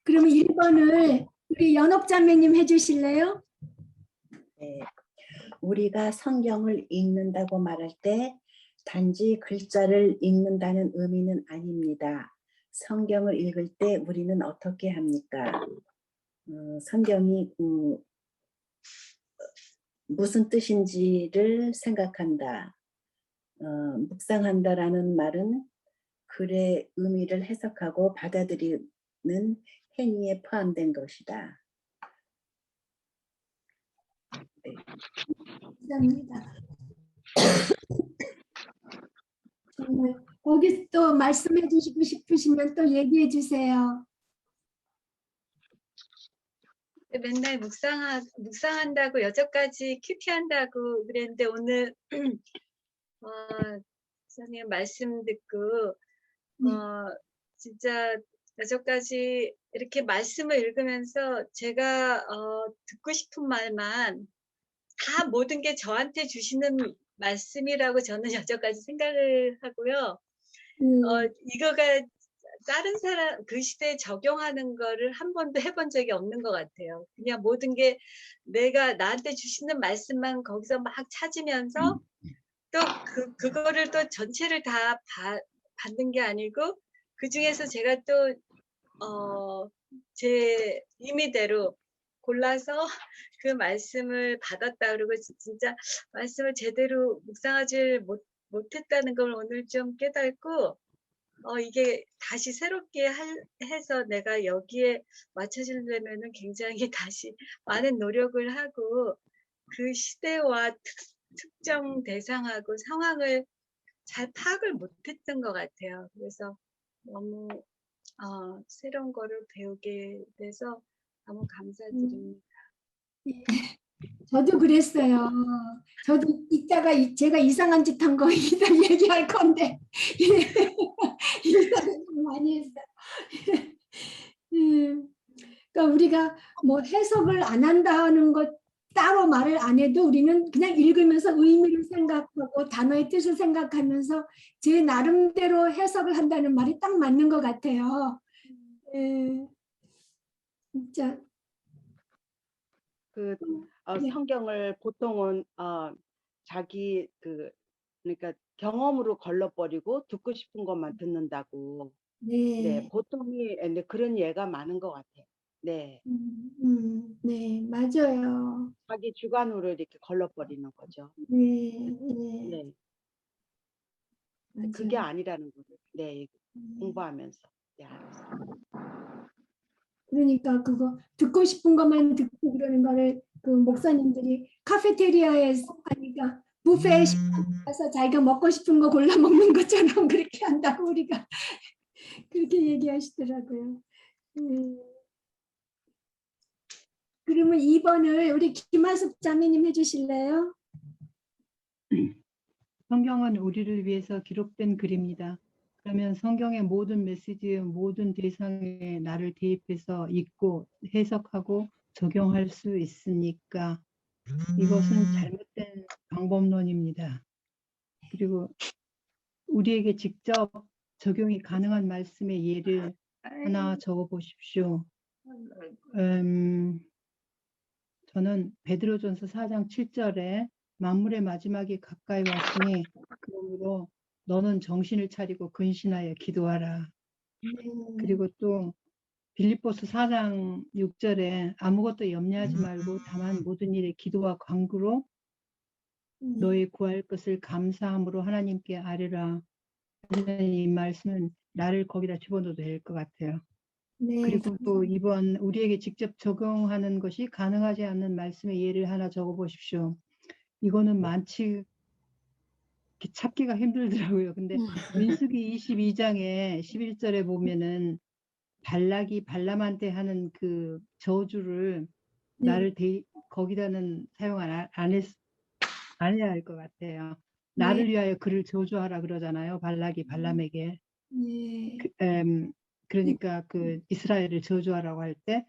그러면 1번을 우리 연옥자매님 해주실래요? 네. 우리가 성경을 읽는다고 말할 때 단지 글자를 읽는다는 의미는 아닙니다. 성경을 읽을 때 우리는 어떻게 합니까? 성경이 무슨 뜻인지를 생각한다. 묵상한다라는 말은 글의 의미를 해석하고 받아들이는 행위에 포함된 것이다. 네. 감사합니다. 정말 거기 또 말씀해 주시고 싶으시면 또 얘기해 주세요. 맨날 묵상한다고 여태까지 큐티한다고 그랬는데 오늘 선생님 말씀 듣고 진짜 여태까지 이렇게 말씀을 읽으면서 제가 듣고 싶은 말만 다 모든 게 저한테 주시는 말씀이라고 저는 여태까지 생각을 하고요. 이거가 다른 사람 그 시대에 적용하는 거를 한 번도 해본 적이 없는 것 같아요. 그냥 모든 게 내가 나한테 주시는 말씀만 거기서 막 찾으면서 또 그거를 또 전체를 다 받는 게 아니고 그 중에서 제가 또 제 임의대로 골라서 그 말씀을 받았다 그러고 진짜 말씀을 제대로 묵상하지 못했다는 걸 오늘 좀 깨닫고 이게 다시 새롭게 해서 내가 여기에 맞춰지려면은 굉장히 다시 많은 노력을 하고 그 시대와 특정 대상하고 상황을 잘 파악을 못했던 것 같아요. 그래서 너무 새로운 거를 배우게 돼서 너무 감사드립니다. 저도 그랬어요. 저도 이따가 제가 이상한 짓 한 거 이따 얘기할 건데 이상한 짓 많이 했어요. 그러니까 우리가 뭐 해석을 안 한다는 것 따로 말을 안 해도 우리는 그냥 읽으면서 의미를 생각하고 단어의 뜻을 생각하면서 제 나름대로 해석을 한다는 말이 딱 맞는 것 같아요. 진짜. 네. 성경을 보통은 자기 그러니까 경험으로 걸러버리고 듣고 싶은 것만 듣는다고. 네. 네, 보통이 네, 그런 예가 많은 것 같아요. 네. 네, 맞아요. 자기 주관으로 이렇게 걸러버리는 거죠. 네, 네. 맞아요. 그게 아니라는 거를 네, 공부하면서 네, 알았어요. 그러니까 그거 듣고 싶은 것만 듣고 그러는 거를 그 목사님들이 카페테리아에서 하니까 뷔페에 가서 자기가 먹고 싶은 거 골라 먹는 것처럼 그렇게 한다고 우리가 그렇게 얘기하시더라고요. 그러면 2번을 우리 김하숙 자매님 해주실래요? 성경은 우리를 위해서 기록된 글입니다. 그러면 성경의 모든 메시지의 모든 대상에 나를 대입해서 읽고 해석하고 적용할 수 있으니까 이것은 잘못된 방법론입니다. 그리고 우리에게 직접 적용이 가능한 말씀의 예를 하나 적어 보십시오. 저는 베드로전서 4장 7절에 만물의 마지막이 가까이 왔으니 그러므로 너는 정신을 차리고 근신하여 기도하라. 그리고 또 빌립보서 4장 6절에 아무것도 염려하지 말고 다만 모든 일에 기도와 간구로 너의 구할 것을 감사함으로 하나님께 아뢰라. 이 말씀은 나를 거기다 집어넣어도 될 것 같아요. 네. 그리고 또 이번 우리에게 직접 적용하는 것이 가능하지 않는 말씀의 예를 하나 적어 보십시오. 이거는 많지 찾기가 힘들더라고요. 근데 민수기 22장에 11절에 보면은 발락이 발람한테 하는 그 저주를 나를 거기다는 사용 안 해야 할 것 같아요. 나를 위하여 그를 저주하라 그러잖아요. 발락이 발람에게. 그러니까 그 이스라엘을 저주하라고 할 때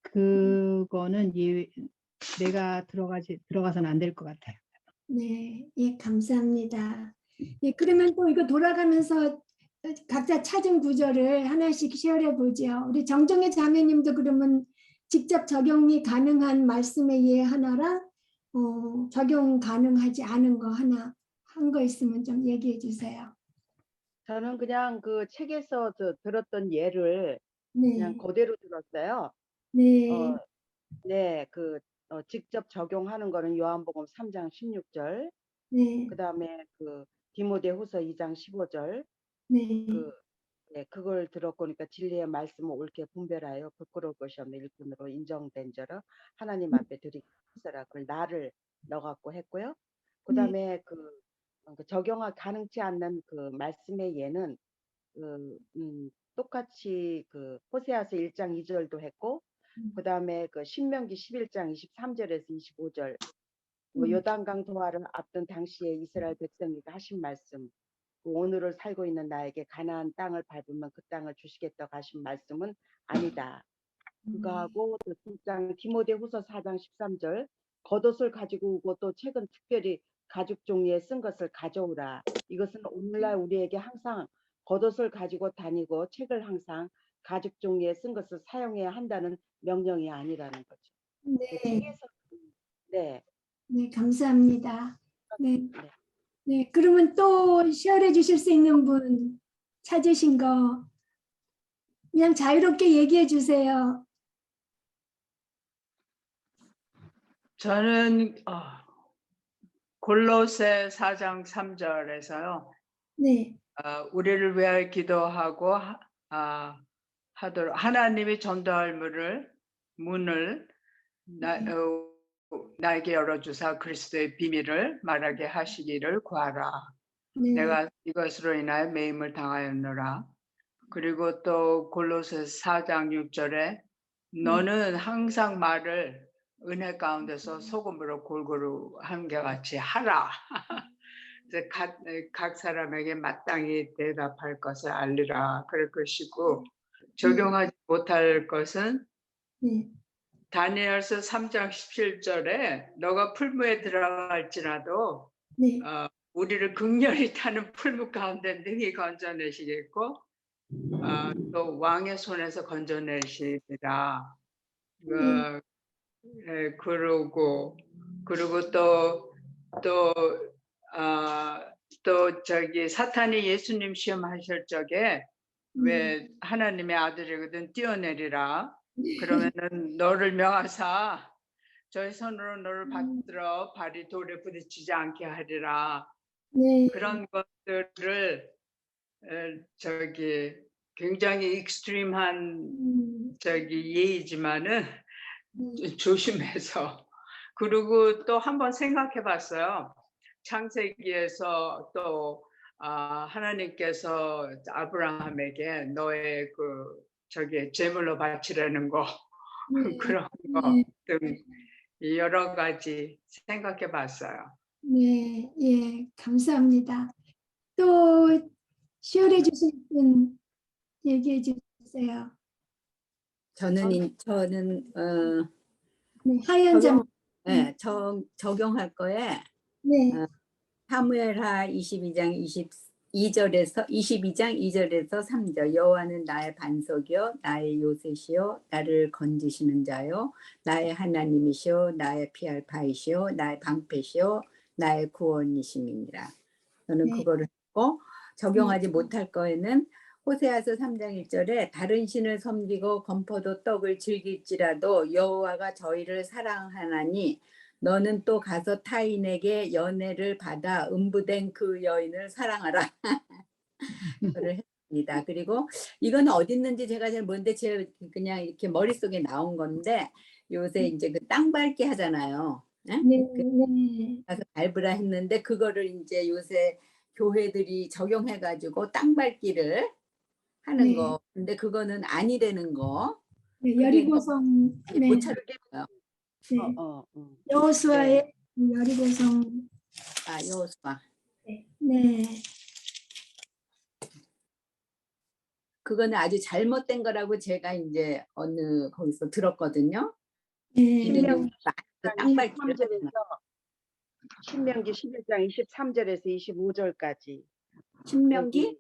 그거는 내가 들어가서는 안 될 것 같아요. 네, 예, 감사합니다. 예, 그러면 또 이거 돌아가면서 각자 찾은 구절을 하나씩 시험해 보죠. 우리 정정의 자매님도 그러면 직접 적용이 가능한 말씀의 예 하나랑 적용 가능하지 않은 거 하나 한 거 있으면 좀 얘기해 주세요. 저는 그냥 그 책에서 들었던 예를 그냥 네, 그대로 들었어요. 네, 네, 직접 적용하는 거는 요한복음 3장 16절, 네, 그다음에 그 디모데후서 2장 15절, 네, 그 네, 그걸 들었고니까 진리의 말씀을 옳게 분별하여 부끄러울 것이 없는 일꾼으로 인정된 자로 하나님 앞에 드리기 위해서라. 그걸 나를 넣어갖고 했고요. 네, 그다음에 적용하 가능치 않는 그 말씀의 예는 똑같이 그 호세아서 1장 2절도 했고, 그다음에 그 신명기 11장 23절에서 25절, 요단강 도하를 앞둔 당시에 이스라엘 백성에게 하신 말씀, 오늘을 살고 있는 나에게 가나안 땅을 밟으면 그 땅을 주시겠다고 하신 말씀은 아니다. 그거하고 또 진짜 디모데후서 4장 13절, 겉옷을 가지고 오고 또 책은 특별히 가죽 종이에 쓴 것을 가져오라. 이것은 오늘날 우리에게 항상 겉옷을 가지고 다니고 책을 항상 가죽 종이에 쓴 것을 사용해야 한다는 명령이 아니라는 거죠. 네, 책에서 네, 네, 감사합니다. 네, 네. 네, 그러면 또 시험해 주실 수 있는 분 찾으신 거 그냥 자유롭게 얘기해 주세요. 저는 골로새 4장 3절에서요. 네, 우리를 위하여 기도하고 하도록 하나님이 전도할 문을 나에게 열어주사 그리스도의 비밀을 말하게 하시기를 구하라. 네, 내가 이것으로 인하여 매임을 당하였노라. 그리고 또 골로새 4장 6절에 너는 항상 말을 은혜 가운데서 소금으로 골고루 한결같이 하라. 그래서 각 사람에게 마땅히 대답할 것을 알리라. 그럴 것이고 적용하지 못할 것은 네, 다니엘서 3장 17절에 너가 풀무에 들어갈지라도 네, 우리를 극렬히 타는 풀무 가운데 능히 건져내시겠고 또 왕의 손에서 건져내시리라. 그러고 또 저기 사탄이 예수님 시험하실 적에 왜 하나님의 아들이거든 뛰어내리라. 그러면은 너를 명하사 저희 손으로 너를 받들어 발이 돌에 부딪히지 않게 하리라. 네, 그런 것들을 저기 굉장히 익스트림한 저기 예이지만은 조심해서 그리고 또 한번 생각해 봤어요. 창세기에서 또 하나님께서 아브라함에게 너의 그 저기 제물로 바치라는 거 그런 거 등 여러 가지 생각해 봤어요. 네, 예, 감사합니다. 또 시험해 주실 분 얘기해 주세요. 저는 네, 하얀 잠. 적용할 거에 네, 사무엘하 22장 22장 3절 여호와는 나의 반석이요 나의 요새시요 나를 건지시는 자요 나의 하나님이시요 나의 피할 바이시요 나의 방패시요 나의 구원이심이니라. 저는 네. 그거를 했고 적용하지 못할 거에는 호세아서 3장 1절에 다른 신을 섬기고 건포도 떡을 즐길지라도 여호와가 저희를 사랑하나니 너는 또 가서 타인에게 연애를 받아 음부된 그 여인을 사랑하라. 그를 했습니다. 그리고 이건 어디 있는지 제가 잘 모르는데 제 그냥 이렇게 머릿속에 나온 건데 요새 이제 그 땅 밟기 하잖아요. 네? 네, 가서 밟으라 했는데 그거를 이제 요새 교회들이 적용해가지고 땅 밟기를 하는 네. 거. 근데 그거는 아니라는 거. 네, 여리고성. 네, 못 찾았어요. 네. 여호수아의 여리고성. 여호수아. 네, 그거는 아주 잘못된 거라고 제가 이제 어느 거기서 들었거든요. 네, 땅 밟기를 23절에서 신명기 11장 23절에서 25절까지 신명기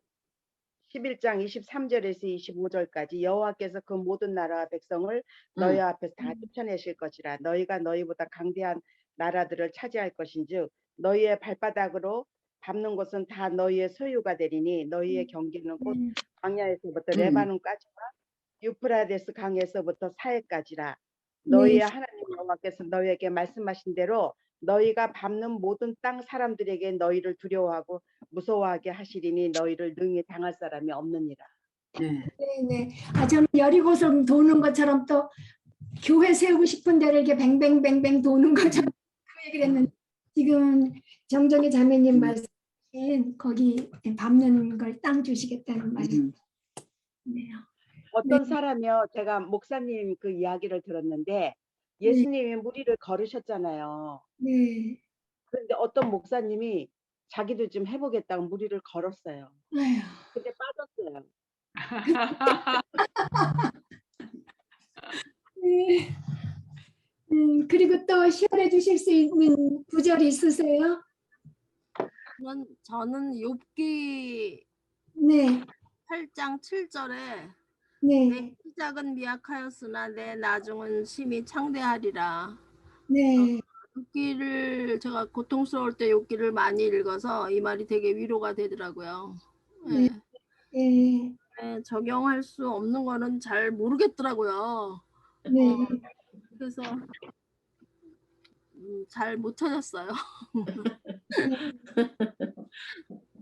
11장 23절에서 25절까지 여호와께서 그 모든 나라와 백성을 너희 앞에서 다 쫓아내실 것이라. 너희가 너희보다 강대한 나라들을 차지할 것인즉 너희의 발바닥으로 밟는 곳은 다 너희의 소유가 되리니 너희의 경계는 곧 광야에서부터 레바논까지와 유프라데스 강에서부터 사해까지라. 너희의 하나님 여호와께서 너희에게 말씀하신 대로 너희가 밟는 모든 땅 사람들에게 너희를 두려워하고 무서워하게 하시리니 너희를 능히 당할 사람이 없느니라. 네네. 아, 저는 여리고성 도는 것처럼 또 교회 세우고 싶은 데를 이렇게 뱅뱅뱅뱅 도는 것처럼 그 얘기를 했는데 지금 정정희 자매님 말씀하신 거기 밟는 걸 땅 주시겠다는 말이네요. 어떤 사람이요, 제가 목사님 그 이야기를 들었는데 예수님이 무리를 걸으셨잖아요. 네. 그런데 어떤 목사님이 자기도 좀 해보겠다고 무리를 걸었어요. 아휴. 근데 빠졌어요. 네. 그리고 또 시원해 주실 수 있는 구절이 있으세요? 저는 욥기 네. 8장 7절에 네. 내 시작은 미약하였으나 내 나중은 심히 창대하리라. 네. 욥기를 제가 고통스러울 때 욥기를 많이 읽어서 이 말이 되게 위로가 되더라고요. 네. 네. 네, 적용할 수 없는 거는 잘 모르겠더라고요. 네. 그래서 잘 못 찾았어요.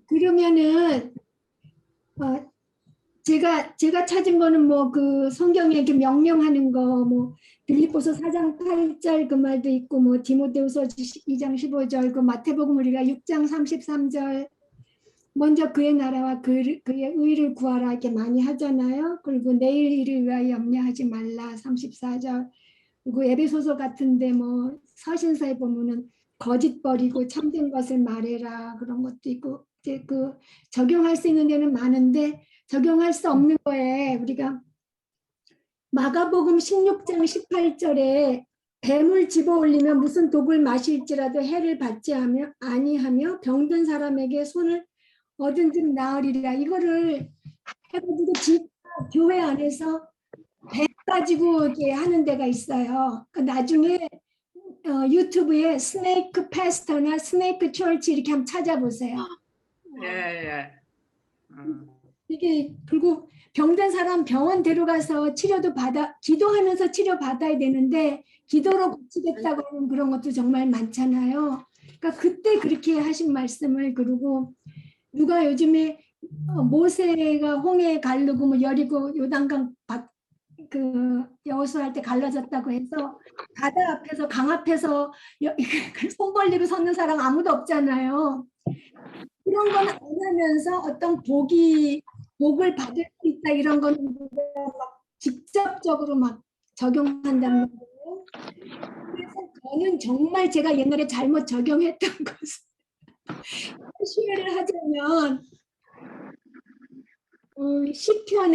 그러면은 제가 찾은 거는 뭐 그 성경에 이렇게 명령하는 거 뭐 빌립보서 4장 8절 그 말도 있고 뭐 디모데후서 2장 15절 그 마태복음 우리가 6장 33절 먼저 그의 나라와 그의 의를 구하라 이렇게 많이 하잖아요. 그리고 내일 일을 위하여 염려하지 말라 34절. 그리고 에베소서 같은데 뭐 서신서에 보면은 거짓 버리고 참된 것을 말해라 그런 것도 있고 이제 그 적용할 수 있는 데는 많은데 적용할 수 없는 거에 우리가 마가복음 16장 18절에 뱀을 집어올리면 무슨 독을 마실지라도 해를 받지 아니하며 병든 사람에게 손을 얻은즉 나으리라. 이거를 해가지고 진짜 교회 안에서 뱀 가지고 이렇게 하는 데가 있어요. 나중에 유튜브에 스네이크 패스터나 스네이크 철치 이렇게 한번 찾아보세요. 예. 이게 그리고 병든 사람 병원 데려가서 치료도 기도하면서 치료 받아야 되는데 기도로 고치겠다고 하는 그런 것도 정말 많잖아요. 그러니까 그때 그렇게 하신 말씀을 그리고 누가 요즘에 모세가 홍해 가르고 뭐 여리고 요단강 그 여호수아 할 때 갈라졌다고 해서 바다 앞에서 강 앞에서 손 벌리고 섰는 사람 아무도 없잖아요. 그런 건 안 하면서 어떤 복을 받을 수 있다 이런 거는 막 직접적으로 막 적용한다는 거예요. 그래서 저는 정말 제가 옛날에 잘못 적용했던 것을 시회를 하자면 시편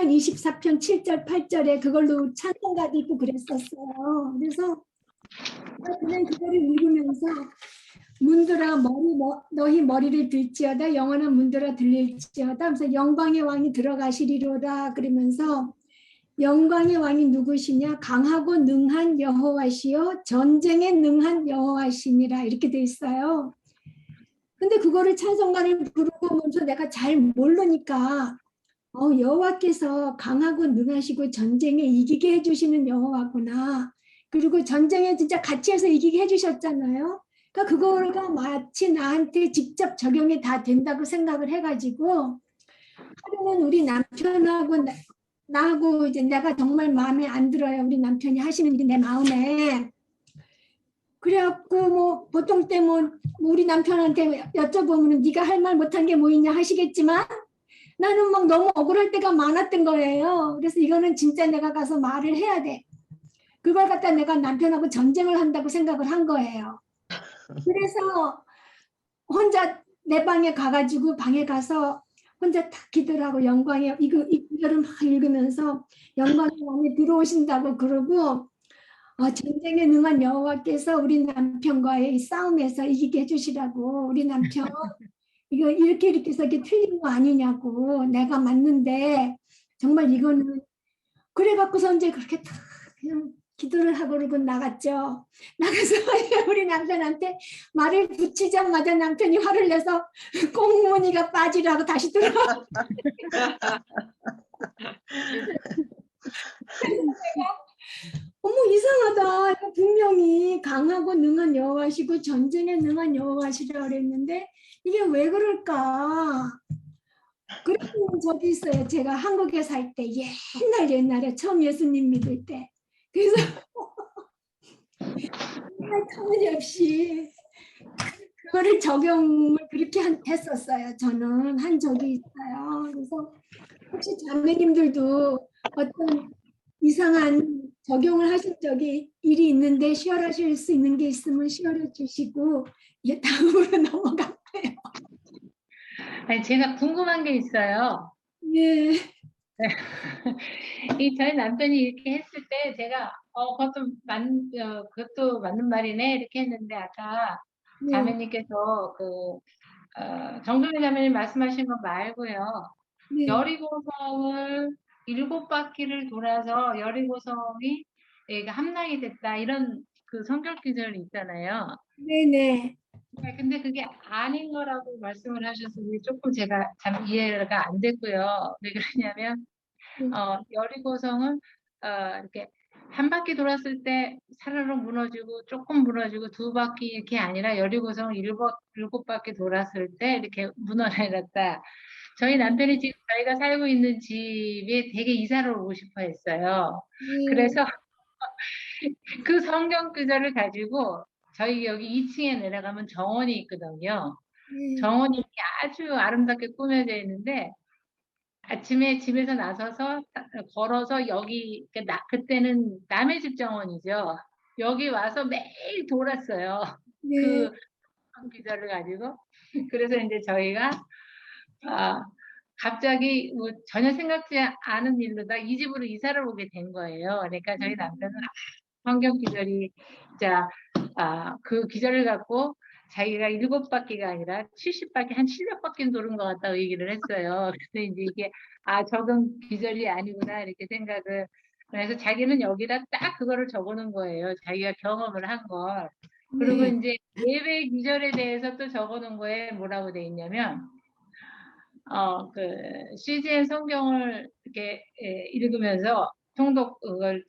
24편 7절 8절에 그걸로 찬송가도 있고 그랬었어요. 그래서 그냥 그거를 읽으면서 문들아 너희 머리를 들지어다 영원한 문들아 들릴지어다 하면서 영광의 왕이 들어가시리로다 그러면서 영광의 왕이 누구시냐 강하고 능한 여호와시요 전쟁에 능한 여호와시니라 이렇게 돼 있어요. 근데 그거를 찬송가를 부르고 면서 내가 잘 모르니까 여호와께서 강하고 능하시고 전쟁에 이기게 해주시는 여호와구나. 그리고 전쟁에 진짜 같이 해서 이기게 해주셨잖아요. 그러니까 그거가 마치 나한테 직접 적용이 다 된다고 생각을 해가지고 하루는 우리 남편하고 나하고 이제 내가 정말 마음에 안 들어요. 우리 남편이 하시는 일이 내 마음에. 그래갖고 뭐 보통 때 뭐 우리 남편한테 여쭤보면 네가 할 말 못한 게 뭐 있냐 하시겠지만 나는 막 너무 억울할 때가 많았던 거예요. 그래서 이거는 진짜 내가 가서 말을 해야 돼. 그걸 갖다 내가 남편하고 전쟁을 한다고 생각을 한 거예요. 그래서 혼자 내 방에 가가지고 방에 가서 혼자 탁 기도하고 영광의 이 구절을 막 읽으면서 영광의 왕이 들어오신다고 그러고 전쟁에 능한 여호와께서 우리 남편과의 이 싸움에서 이기게 해주시라고 우리 남편 이거 이렇게 해서 이렇게 틀린 거 아니냐고. 내가 맞는데 정말 이거는 그래갖고서 이제 그렇게 다 그냥 기도를 하고 그러고 나갔죠. 나가서 우리 남편한테 말을 붙이자마자 남편이 화를 내서 꽁무니가 빠지라고 다시 들어와. 어머 이상하다. 이거 분명히 강하고 능한 여호와시고 전쟁에 능한 여호와시라 그랬는데 이게 왜 그럴까? 그리고 적이 있어요. 제가 한국에 살 때 옛날에 처음 예수님 믿을 때. 그래서 정말 터무니없이 그거를 적용을 그렇게 했었어요. 저는 한 적이 있어요. 그래서 혹시 자매님들도 어떤 이상한 적용을 하신 적이 일이 있는데 시열하실 수 있는 게 있으면 시열해 주시고 다음으로 넘어갈게요. 아니, 제가 궁금한 게 있어요. 예. 저희 남편이 이렇게 했을 때 제가 그것도 맞는 말이네 이렇게 했는데 아까 네. 자매님께서 정동희 자매님 말씀하신 거 말고요. 네. 여리고성을 7바퀴를 돌아서 여리고성이 함락이 됐다 이런 그 성경 기절이 있잖아요. 네네. 네, 근데 그게 아닌 거라고 말씀을 하셔서 조금 제가 참 이해가 안 됐고요. 왜 그러냐면 여리고성은 이렇게 한 바퀴 돌았을 때 사르르 무너지고 조금 무너지고 2바퀴 이렇게 아니라 여리고성을 7바퀴 돌았을 때 이렇게 무너내렸다. 저희 남편이 지금 저희가 살고 있는 집에 되게 이사를 오고 싶어 했어요. 그래서 그 성경 구절을 가지고 저희 여기 2층에 내려가면 정원이 있거든요. 정원이 이렇게 아주 아름답게 꾸며져 있는데 아침에 집에서 나서서 걸어서 여기 그때는 남의 집 정원이죠. 여기 와서 매일 돌았어요. 그 기절을 가지고. 그래서 이제 저희가 갑자기 뭐 전혀 생각지 않은 일로다 이 집으로 이사를 오게 된 거예요. 그러니까 저희 남편은 성경 기절이 진짜 그 기절을 갖고 자기가 7바퀴가 아니라 70바퀴 한 700바퀴는 도는 것 같다고 얘기를 했어요. 그래서 이제 이게 적은 기절이 아니구나 이렇게 생각을. 그래서 자기는 여기다 딱 그거를 적어놓은 거예요. 자기가 경험을 한 걸. 그리고 이제 예배 기절에 대해서 또 적어놓은 거에 뭐라고 돼 있냐면 CGN 성경을 이렇게 읽으면서 통독을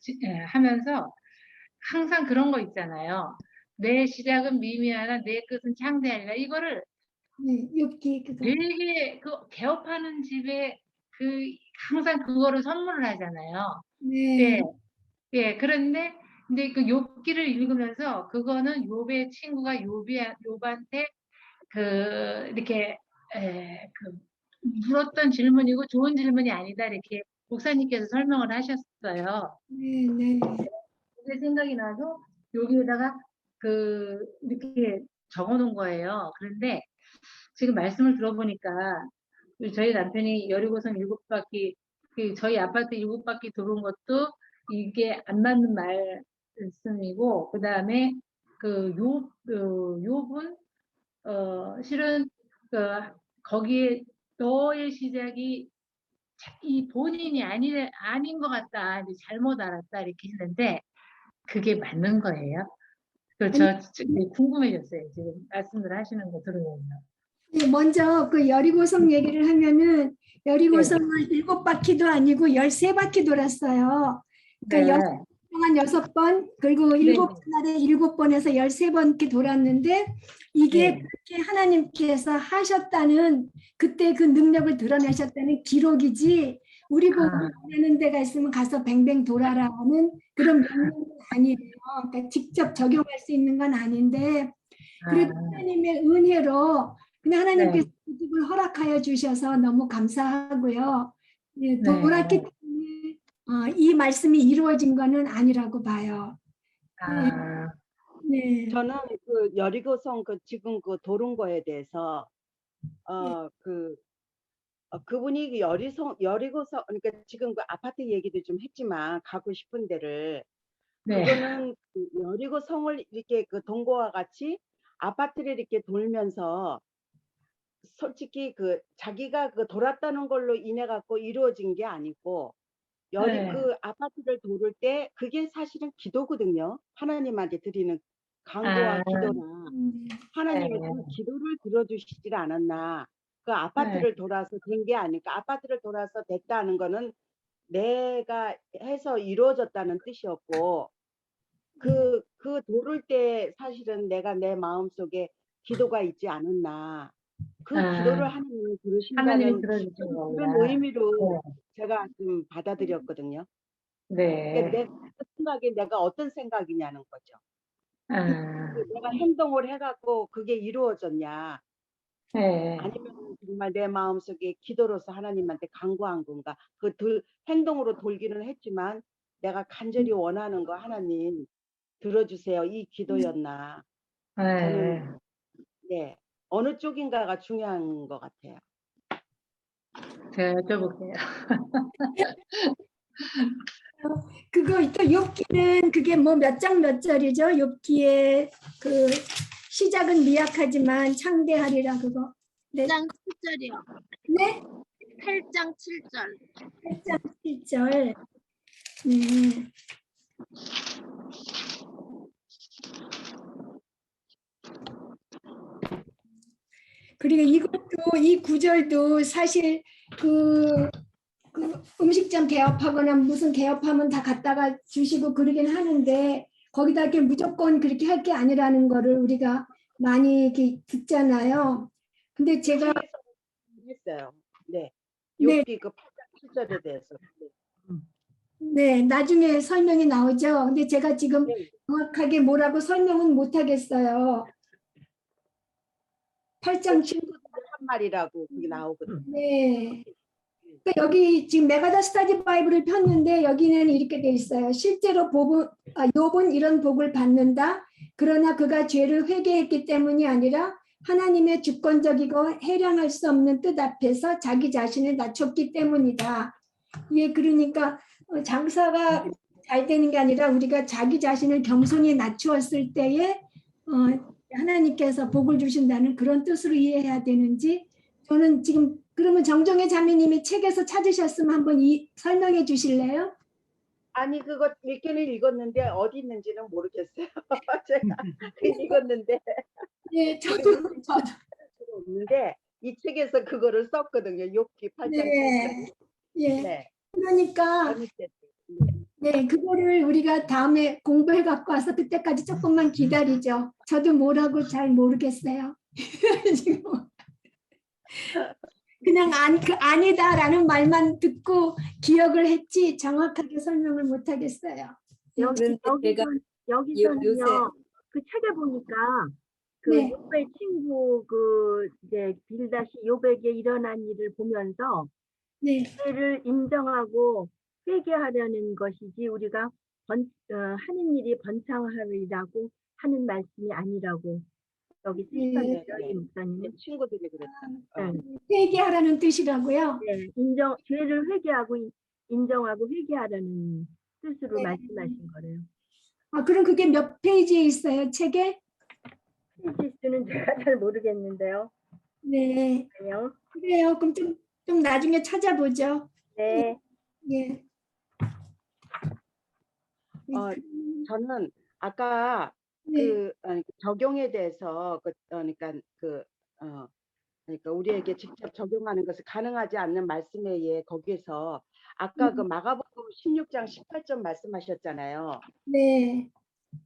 하면서 항상 그런 거 있잖아요. 내 시작은 미미하나 내 끝은 창대하리라. 이거를 욥기 그거. 되게 개업하는 집에 항상 그거를 선물을 하잖아요. 네. 예, 그런데 근데 그 욥기를 읽으면서 그거는 욥의 친구가 욥한테 이렇게 물었던 질문이고 좋은 질문이 아니다 이렇게 목사님께서 설명을 하셨어요. 네. 그게 생각이 나서 여기에다가 이렇게 적어놓은 거예요. 그런데 지금 말씀을 들어보니까 저희 남편이 여리고성 7바퀴 저희 아파트 7바퀴 도는 것도 이게 안 맞는 말씀이고 그 다음에 욥은 실은 거기에 너의 시작이 이 본인이 아닌 것 같다, 이제 잘못 알았다 이렇게 했는데 그게 맞는 거예요? 저 궁금해졌어요. 지금 말씀을 하시는 거 들으면요. 네, 먼저 그 여리고성 얘기를 하면은 여리고성을 7바퀴도 아니고 13바퀴 돌았어요. 그러니까 네. 동안 6번 그리고 7날에 7번에서 13번 이렇게 돌았는데 이게 그렇게 하나님께서 하셨다는 그때 그 능력을 드러내셨다는 기록이지 우리 보고 하는 데가 있으면 가서 뱅뱅 돌아라 하는 그런 명령은 아니에요. 그러니까 직접 적용할 수 있는 건 아닌데 그래도 하나님의 은혜로 그냥 하나님께서 그 집을 허락하여 주셔서 너무 감사하고요. 예, 돌았기 때문에 이 말씀이 이루어진 거는 아니라고 봐요. 네. 저는 그 여리고성 지금 도른 거에 대해서 그분이 여리고성 그러니까 지금 그 아파트 얘기도 좀 했지만 가고 싶은 데를 그거는 여리고성을 이렇게 동거와 같이 아파트를 이렇게 돌면서 솔직히 그 자기가 그 돌았다는 걸로 인해 갖고 이루어진 게 아니고 네. 그 아파트를 도를 때 그게 사실은 기도거든요. 하나님한테 드리는 간구와 아, 기도나 음, 하나님이 네. 그 기도를 들어주시질 않았나. 그 아파트를 돌아서 된 게 아니까 아파트를 돌아서 됐다는 거는 내가 해서 이루어졌다는 뜻이었고 그 도를 때 사실은 내가 내 마음속에 기도가 있지 않았나. 그 아, 기도를 하나님이 하나님이 들으신다는 들어주신 좀 거구나. 그런 의미로 제가 좀 받아들였거든요. 네. 그러니까 내 생각에 내가 어떤 생각이냐는 거죠. 아, 내가 행동을 해갖고 그게 이루어졌냐. 네. 아니면 정말 내 마음속에 기도로서 하나님한테 간구한 건가. 행동으로 돌기는 했지만 내가 간절히 원하는 거 하나님 들어주세요. 이 기도였나. 네. 저는 네 어느 쪽인가가 중요한 것 같아요. 제가 여쭤볼게요. 그거 또 욥기는 그게 뭐 몇 장 몇 절이죠? 욥기의 그 시작은 미약하지만 창대하리라 그거. 네, 8장 7절이요. 네, 8장 7절. 8장 7절. 네. 그리고 이것도 이 구절도 사실 그 음식점 개업하거나 무슨 개업하면 다 갖다가 주시고 그러긴 하는데 거기다 이렇게 무조건 그렇게 할 게 아니라는 거를 우리가 많이 이렇게 듣잖아요. 근데 제가 했어요. 네. 네, 욥기 그 8장 7절에 대해서. 네, 나중에 설명이 나오죠. 근데 제가 지금 네. 정확하게 뭐라고 설명은 못 하겠어요. 8장 7. 친구들의 한 말이라고 그게 나오거든요. 네. 그러니까 여기 지금 메가다 스타디 바이블을 폈는데 여기는 이렇게 돼 있어요. 실제로 욥은 이런 복을 받는다. 그러나 그가 죄를 회개했기 때문이 아니라 하나님의 주권적이고 해량할 수 없는 뜻 앞에서 자기 자신을 낮췄기 때문이다. 예, 그러니까 장사가 잘 되는 게 아니라 우리가 자기 자신을 겸손히 낮추었을 때에 하나님께서 복을 주신다는 그런 뜻으로 이해해야 되는지 저는 지금 그러면 정정혜 자매님이 책에서 찾으셨으면 한번 설명해 주실래요? 아니 그거 읽기는 읽었는데 어디 있는지는 모르겠어요. 제가 읽었는데 네, 저도 없는데 이 책에서 그거를 썼거든요. 욥기 8장 7절. 네, 예. 네. 그러니까 어느 때? 네. 네, 그거를 우리가 다음에 공부해 갖고 와서 그때까지 조금만 기다리죠. 저도 뭐라고 잘 모르겠어요. 지금 그냥 아니다라는 말만 듣고 기억을 했지 정확하게 설명을 못 하겠어요. 그런데 제가 여기서는요. 요새 그 책에 보니까 그 네. 욥의 친구 그 이제 빌다시 욥에게 일어난 일을 보면서 네, 죄를 인정하고 회개하려는 것이지 우리가 하는 일이 번창하리라고 하는 말씀이 아니라고 여기 네. 쓰셨어요, 네. 이 목사님은. 친구들이 그랬다. 회개하라는 뜻이라고요. 네, 죄를 회개하고 인정하고 회개하라는 뜻으로 네. 말씀하신 거래요. 아, 그럼 그게 몇 페이지에 있어요, 책에? 페이지수는 제가 잘 모르겠는데요. 네, 그래요? 그래요. 그럼 좀 나중에 찾아보죠. 네. 예. 저는 아까 네, 적용에 대해서 그러니까 우리에게 직접 적용하는 것을 가능하지 않는 말씀에 의해 거기에서 아까 그 마가복음 16장 18절 말씀하셨잖아요. 네,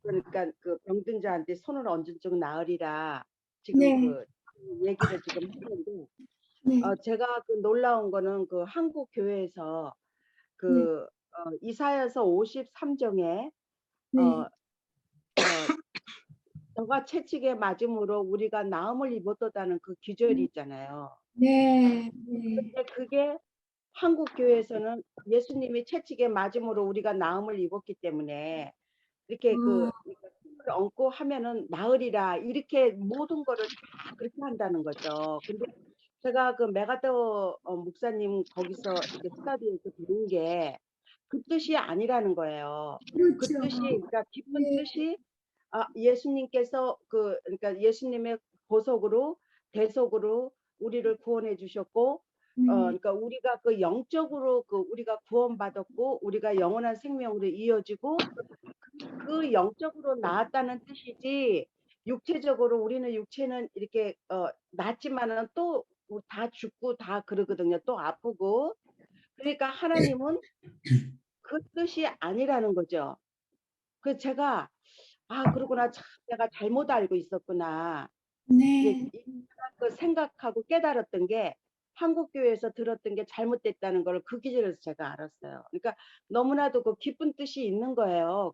그러니까 그 병든 자한테 손을 얹은 쪽 나으리라 지금 네. 그 얘기를 지금 했는데 네, 제가 그 놀라운 거는 그 한국 교회에서 그 이사야서 53장에 네, 너가 채찍에 맞음으로 우리가 나음을 입었다는 그 기절이 있잖아요. 네, 네, 근데 그게 한국 교회에서는 예수님이 채찍에 맞음으로 우리가 나음을 입었기 때문에 이렇게 그 손을 얹고 하면은 나으리라 이렇게 모든 거를 다 그렇게 한다는 거죠. 근데 제가 그 메가더 목사님 거기서 이렇게 스타디에서 들은 게 그 뜻이 아니라는 거예요. 그 그렇죠. 뜻이 그러니까 깊은 네. 뜻이 예수님께서 그러니까 예수님의 보석으로 대속으로 우리를 구원해 주셨고 그러니까 우리가 그 영적으로 그 우리가 구원받았고 우리가 영원한 생명으로 이어지고 그 영적으로 나았다는 뜻이지 육체적으로 우리는 육체는 이렇게 낫지만은 또 다 죽고 다 그러거든요. 또 아프고. 그러니까 하나님은 그 뜻이 아니라는 거죠. 그 제가 그러구나 참 내가 잘못 알고 있었구나. 네. 그 생각하고 깨달았던 게 한국 교회에서 들었던 게 잘못됐다는 걸 그 기절에서 제가 알았어요. 그러니까 너무나도 그 깊은 뜻이 있는 거예요.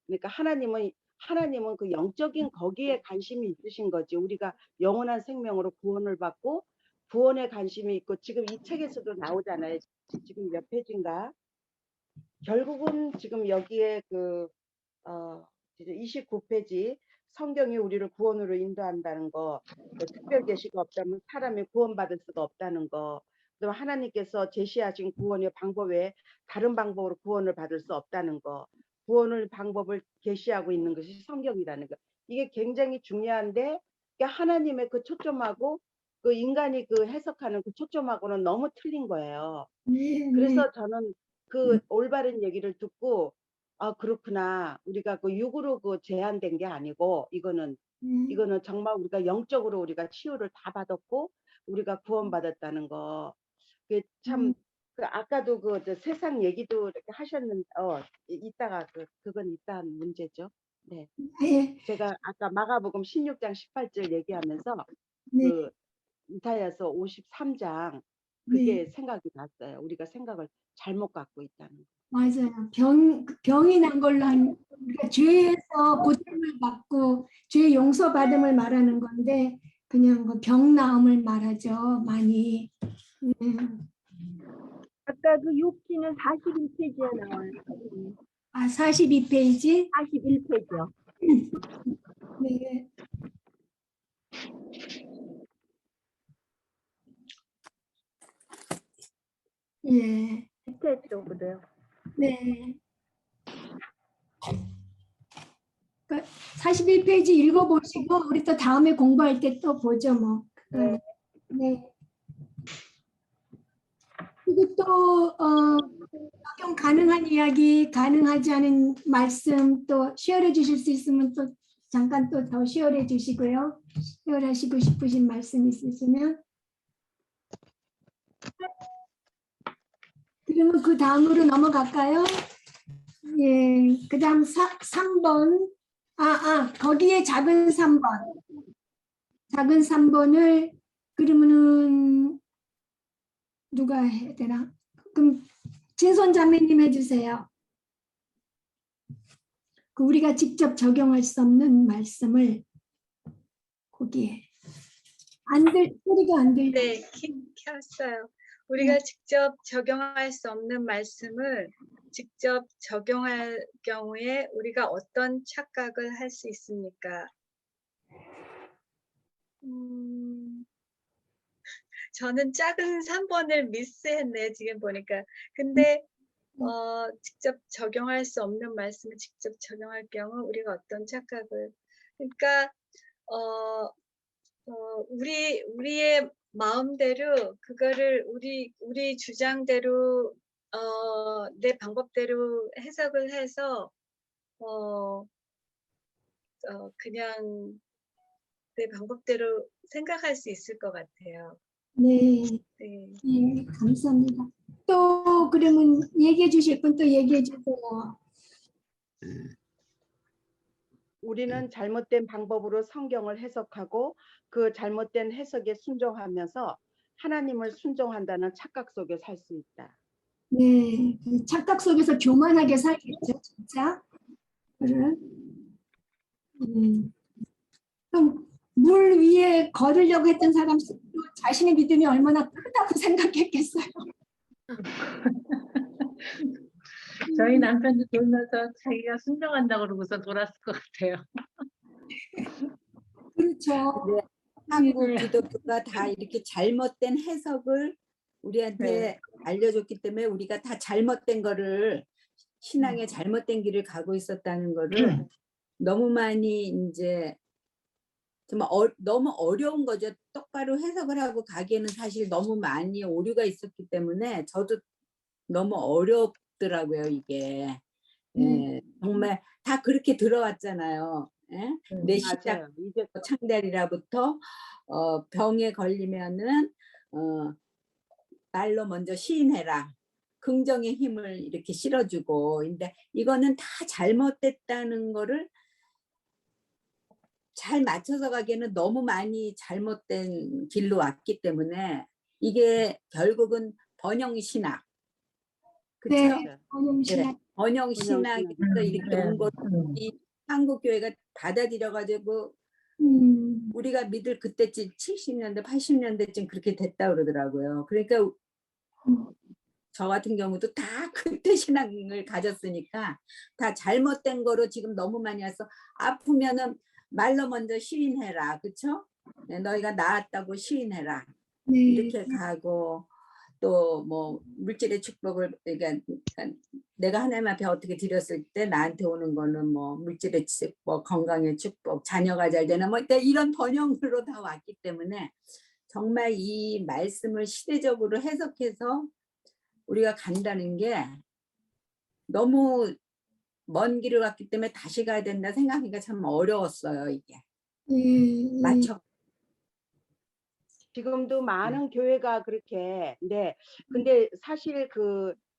그러니까 하나님은 그 영적인 거기에 관심이 있으신 거지. 우리가 영원한 생명으로 구원을 받고 구원에 관심이 있고 지금 이 책에서도 나오잖아요. 지금 몇 페이지인가? 결국은 지금 여기에 29페이지 성경이 우리를 구원으로 인도한다는 거, 특별 계시가 없다면 사람이 구원받을 수가 없다는 거, 그리고 하나님께서 제시하신 구원의 방법 외에 다른 방법으로 구원을 받을 수 없다는 거, 구원의 방법을 계시하고 있는 것이 성경이라는 거. 이게 굉장히 중요한데 하나님의 그 초점하고 그 인간이 그 해석하는 그 초점하고는 너무 틀린 거예요. 네. 그래서 저는 그 올바른 얘기를 듣고 그렇구나. 우리가 그 육으로 그 제한된 게 아니고 이거는 정말 우리가 영적으로 우리가 치유를 다 받았고 우리가 구원받았다는 거. 그게 참 그 아까도 저 세상 얘기도 이렇게 하셨는데 이따가 그건 이따 문제죠. 네. 네. 제가 아까 마가복음 16장 18절 얘기하면서 네. 그 이사야서 53장 그게 네. 생각이 났어요. 우리가 생각을 잘못 갖고 있다는 거. 맞아요. 병이 난 걸로 그러니까 죄에서 고통을 받고 죄 용서받음을 말하는 건데 그냥 병 나음을 말하죠. 많이. 아까 그 욕기는 41페이지에 나와요. 42페이지? 41페이지요. 네. 예. 밑에 쪽으로요. 네. 41페이지 읽어보시고 우리 또 다음에 공부할 때 또 보죠 뭐. 네. 네. 그리고 또 적용 가능한 이야기, 가능하지 않은 말씀 또 쉐어해 주실 수 있으면 또 잠깐 또 더 쉐어해 주시고요. 쉐어하시고 싶으신 말씀 있으시면. 그러면 그 다음으로 넘어갈까요? 예, 그 다음 3번. 거기에 작은 3번. 작은 3번을 그러면은 누가 해야 되나? 그럼 진선 자매님 해주세요. 그 우리가 직접 적용할 수 없는 말씀을 거기에 소리가 안 들려. 네, 켰어요. 우리가 직접 적용할 수 없는 말씀을 직접 적용할 경우에 우리가 어떤 착각을 할 수 있습니까? 저는 작은 3번을 미스했네, 지금 보니까. 근데 직접 적용할 수 없는 말씀을 직접 적용할 경우 우리가 어떤 착각을, 그러니까 우리의 마음대로 그거를 우리 주장대로 내 방법대로 해석을 해서 그냥 내 방법대로 생각할 수 있을 것 같아요. 네. 네. 네, 감사합니다. 또 그러면 얘기해 주실 분 또 얘기해 주세요. 우리는 잘못된 방법으로 성경을 해석하고 그 잘못된 해석에 순종하면서 하나님을 순종한다는 착각 속에 살 수 있다. 네, 착각 속에서 교만하게 살겠죠, 진짜. 그럼 물 위에 걸으려고 했던 사람 자신의 믿음이 얼마나 크다고 생각했겠어요. 저희 남편도 돌면서 자기가 순종한다고 그러고서 돌았을 것 같아요. 그렇죠. 네, 한국 기독교가 다 이렇게 잘못된 해석을 우리한테 알려줬기 때문에 우리가 다 잘못된 거를 신앙의 잘못된 길을 가고 있었다는 거를 너무 많이 이제 정말 너무 어려운 거죠. 똑바로 해석을 하고 가기에는 사실 너무 많이 오류가 있었기 때문에 저도 너무 어렵더라고요, 이게. 예, 정말 다 그렇게 들어왔잖아요. 예? 내 시작 맞아요. 이제 창달이라부터 병에 걸리면은 말로 먼저 시인해라. 긍정의 힘을 이렇게 실어주고. 근데 이거는 다 잘못됐다는 거를 잘 맞춰서 가기에는 너무 많이 잘못된 길로 왔기 때문에 이게 결국은 번영신학. 그쵸? 네, 맞아요. 번영신학. 번영신학에서 번영신학. 이렇게 온 것, 이 한국교회가 받아들여가지고 우리가 믿을 그때쯤 70년대, 80년대쯤 그렇게 됐다 그러더라고요. 그러니까 저 같은 경우도 다 그때 신앙을 가졌으니까 다 잘못된 거로 지금 너무 많이 와서 아프면은 말로 먼저 시인해라. 그쵸? 네, 너희가 나았다고 시인해라. 네. 이렇게 가고 또 뭐 물질의 축복을 그러니까 내가 하나님 앞에 어떻게 드렸을 때 나한테 오는 거는 뭐 물질의 축복, 건강의 축복, 자녀가 잘 되는 뭐 이런 번영으로 다 왔기 때문에 정말 이 말씀을 시대적으로 해석해서 우리가 간다는 게 너무 먼 길을 갔기 때문에 다시 가야 된다 생각하기가 참 어려웠어요, 이게. 맞춰. 지금도 많은 교회가 그렇게, 네. 근데 사실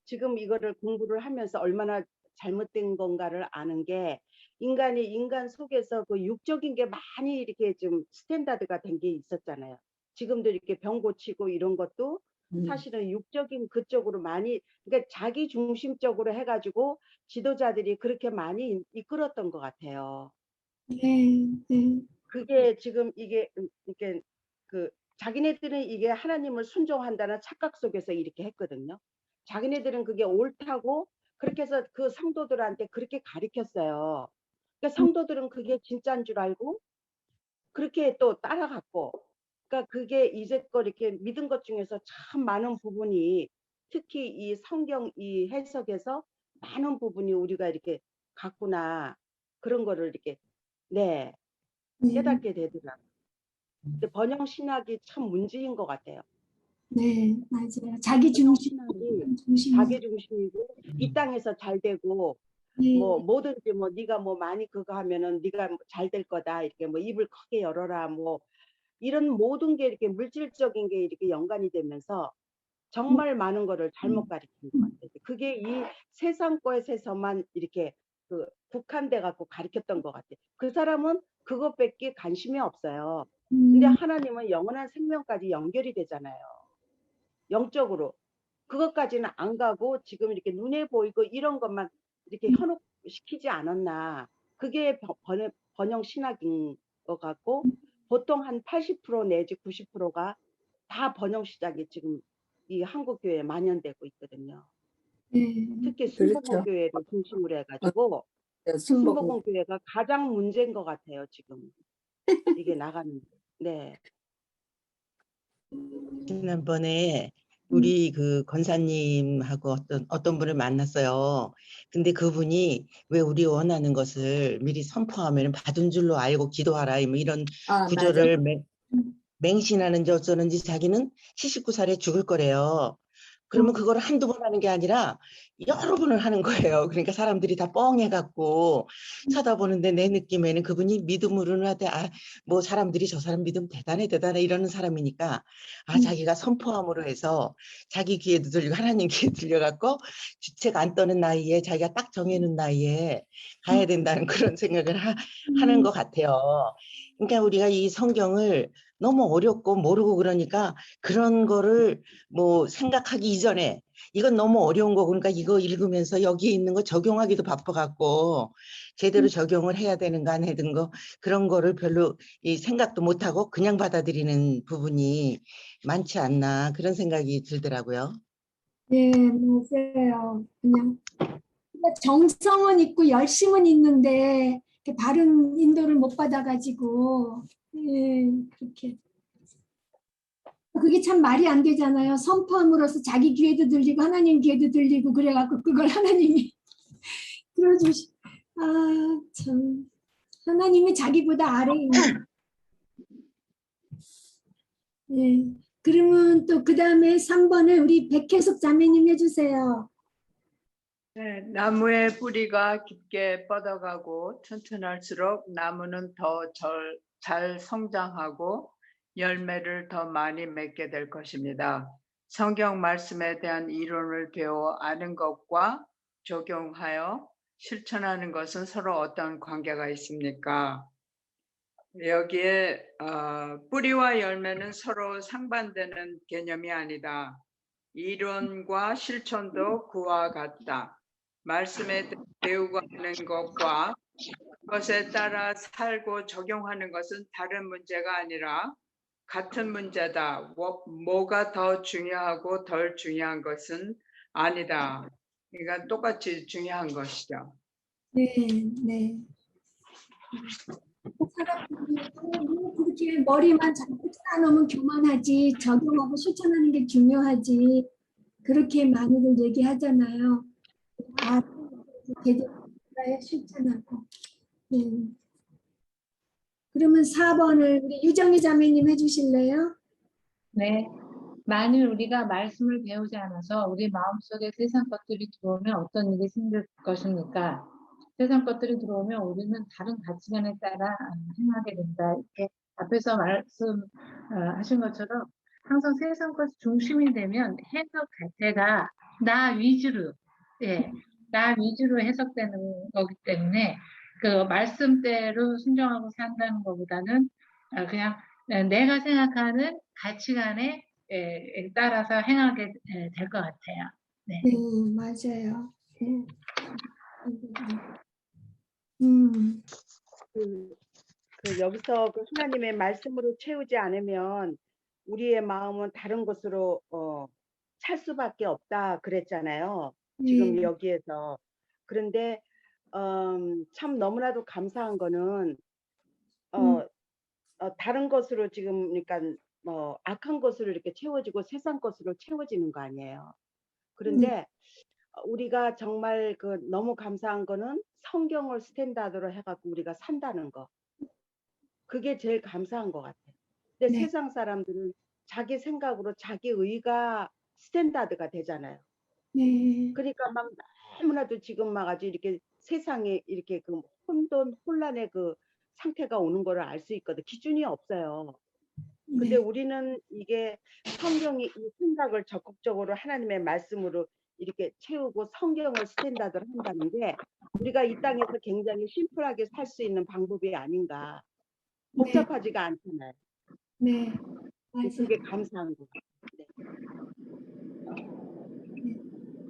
지금 이거를 공부를 하면서 얼마나 잘못된 건가를 아는 게 인간이 인간 속에서 그 육적인 게 많이 이렇게 좀 스탠다드가 된 게 있었잖아요. 지금도 이렇게 병 고치고 이런 것도 사실은 육적인 그쪽으로 많이, 그러니까 자기 중심적으로 해가지고 지도자들이 그렇게 많이 이끌었던 것 같아요. 네, 네. 그게 지금 이게 자기네들은 이게 하나님을 순종한다는 착각 속에서 이렇게 했거든요. 자기네들은 그게 옳다고 그렇게 해서 그 성도들한테 그렇게 가르쳤어요. 그러니까 성도들은 그게 진짜인 줄 알고 그렇게 또 따라갔고, 그러니까 그게 이제껏 이렇게 믿은 것 중에서 참 많은 부분이 특히 이 성경 이 해석에서 많은 부분이 우리가 이렇게 갔구나 그런 거를 이렇게 네 깨닫게 되더라고요. 근데 번영 신학이 참 문제인 것 같아요. 네, 맞아요. 자기 번영 중심, 신학이 자기 중심이고 이 땅에서 잘 되고 네, 뭐 뭐든지 뭐 네가 뭐 많이 그거 하면은 네가 잘 될 거다 이렇게 뭐 입을 크게 열어라 뭐 이런 모든 게 이렇게 물질적인 게 이렇게 연관이 되면서 정말 많은 거를 잘못 가르치는 것 같아요. 그게 이 세상 거에서만 이렇게 국한돼 갖고 가르쳤던 것 같아요. 그 사람은 그것밖에 관심이 없어요. 근데 하나님은 영원한 생명까지 연결이 되잖아요. 영적으로. 그것까지는 안 가고 지금 이렇게 눈에 보이고 이런 것만 이렇게 현혹시키지 않았나. 그게 번영 신학인 것 같고 보통 한 80% 내지 90%가 다 번영 시작이 지금 이 한국 교회에 만연되고 있거든요. 특히 순복음 교회를 중심으로 해가지고 순복음 교회가 가장 문제인 것 같아요. 지금 이게 나가는 게. 네. 지난번에 우리 그 권사님하고 어떤 분을 만났어요. 근데 그분이 왜 우리 원하는 것을 미리 선포하면 받은 줄로 알고 기도하라 뭐 이런 구절을 맹신하는지 어쩌는지 자기는 79살에 죽을 거래요. 그러면 그걸 한두 번 하는 게 아니라 여러 번을 하는 거예요. 그러니까 사람들이 다 뻥해갖고 쳐다보는데 내 느낌에는 그분이 믿음으로는 하되 뭐 사람들이 저 사람 믿음 대단해 이러는 사람이니까 자기가 선포함으로 해서 자기 귀에도 들리고 하나님 귀에 들려갖고 주책 안 떠는 나이에 자기가 딱 정해놓은 나이에 가야 된다는 그런 생각을 하는 것 같아요. 그러니까 우리가 이 성경을 너무 어렵고 모르고 그러니까 그런 거를 뭐 생각하기 이전에 이건 너무 어려운 거 그러니까 이거 읽으면서 여기 있는 거 적용하기도 바빠갖고 제대로 적용을 해야 되는가 안 해든 거 그런 거를 별로 이 생각도 못하고 그냥 받아들이는 부분이 많지 않나 그런 생각이 들더라고요. 네, 맞아요. 그냥 정성은 있고 열심은 있는데 바른 인도를 못 받아가지고 그렇게 그게 참 말이 안 되잖아요. 선포함으로써 자기 귀에도 들리고 하나님 귀에도 들리고 그래갖고 그걸 하나님이 들어주시. 참 하나님이 자기보다 아래에 있는 네. 그러면 또 그 다음에 3번을 우리 백혜숙 자매님 해주세요. 네, 나무의 뿌리가 깊게 뻗어가고 튼튼할수록 나무는 더 잘 성장하고 열매를 더 많이 맺게 될 것입니다. 성경 말씀에 대한 이론을 배워 아는 것과 적용하여 실천하는 것은 서로 어떤 관계가 있습니까? 여기에 뿌리와 열매는 서로 상반되는 개념이 아니다. 이론과 실천도 그와 같다. 말씀에 배우고 하는 것과 그것에 따라 살고 적용하는 것은 다른 문제가 아니라 같은 문제다. 뭐가 더 중요하고 덜 중요한 것은 아니다. 그러니까 똑같이 중요한 것이죠. 네, 네. 사람들이 그렇게 머리만 잘못 쌓아놓으면 교만하지 적용하고 실천하는 게 중요하지 그렇게 많이들 얘기하잖아요. 제대로 실천하고. 네. 그러면 4번을 우리 유정희 자매님 해주실래요? 네. 만일 우리가 말씀을 배우지 않아서 우리 마음속에 세상 것들이 들어오면 어떤 일이 생길 것입니까? 세상 것들이 들어오면 우리는 다른 가치관에 따라 행하게 된다. 이렇게 앞에서 말씀하신 것처럼 항상 세상 것 중심이 되면 해석 자체가 나 위주로, 나 위주로 해석되는 거기 때문에 그 말씀대로 순종하고 산다는 것보다는 그냥 내가 생각하는 가치관에 따라서 행하게 될 것 같아요. 네. 네, 맞아요. 네. 여기서 그 하나님의 말씀으로 채우지 않으면 우리의 마음은 다른 곳으로 찰 수밖에 없다 그랬잖아요. 지금 여기에서. 그런데 참 너무나도 감사한 거는 다른 것으로 지금 그러니까 악한 것으로 이렇게 채워지고 세상 것으로 채워지는 거 아니에요. 그런데 우리가 정말 그 너무 감사한 거는 성경을 스탠다드로 해갖고 우리가 산다는 거. 그게 제일 감사한 것 같아요. 근데 세상 사람들은 자기 생각으로 자기 의가 스탠다드가 되잖아요. 그러니까 막 너무나도 지금 막 아주 이렇게 세상에 이렇게 그 혼란의 그 상태가 오는 거를 알 수 있거든. 기준이 없어요. 근데 우리는 이게 성경이 이 생각을 적극적으로 하나님의 말씀으로 이렇게 채우고 성경을 스탠다드로 한다는 게 우리가 이 땅에서 굉장히 심플하게 살 수 있는 방법이 아닌가. 복잡하지가 않잖아요. 네. 그게 감사한 거.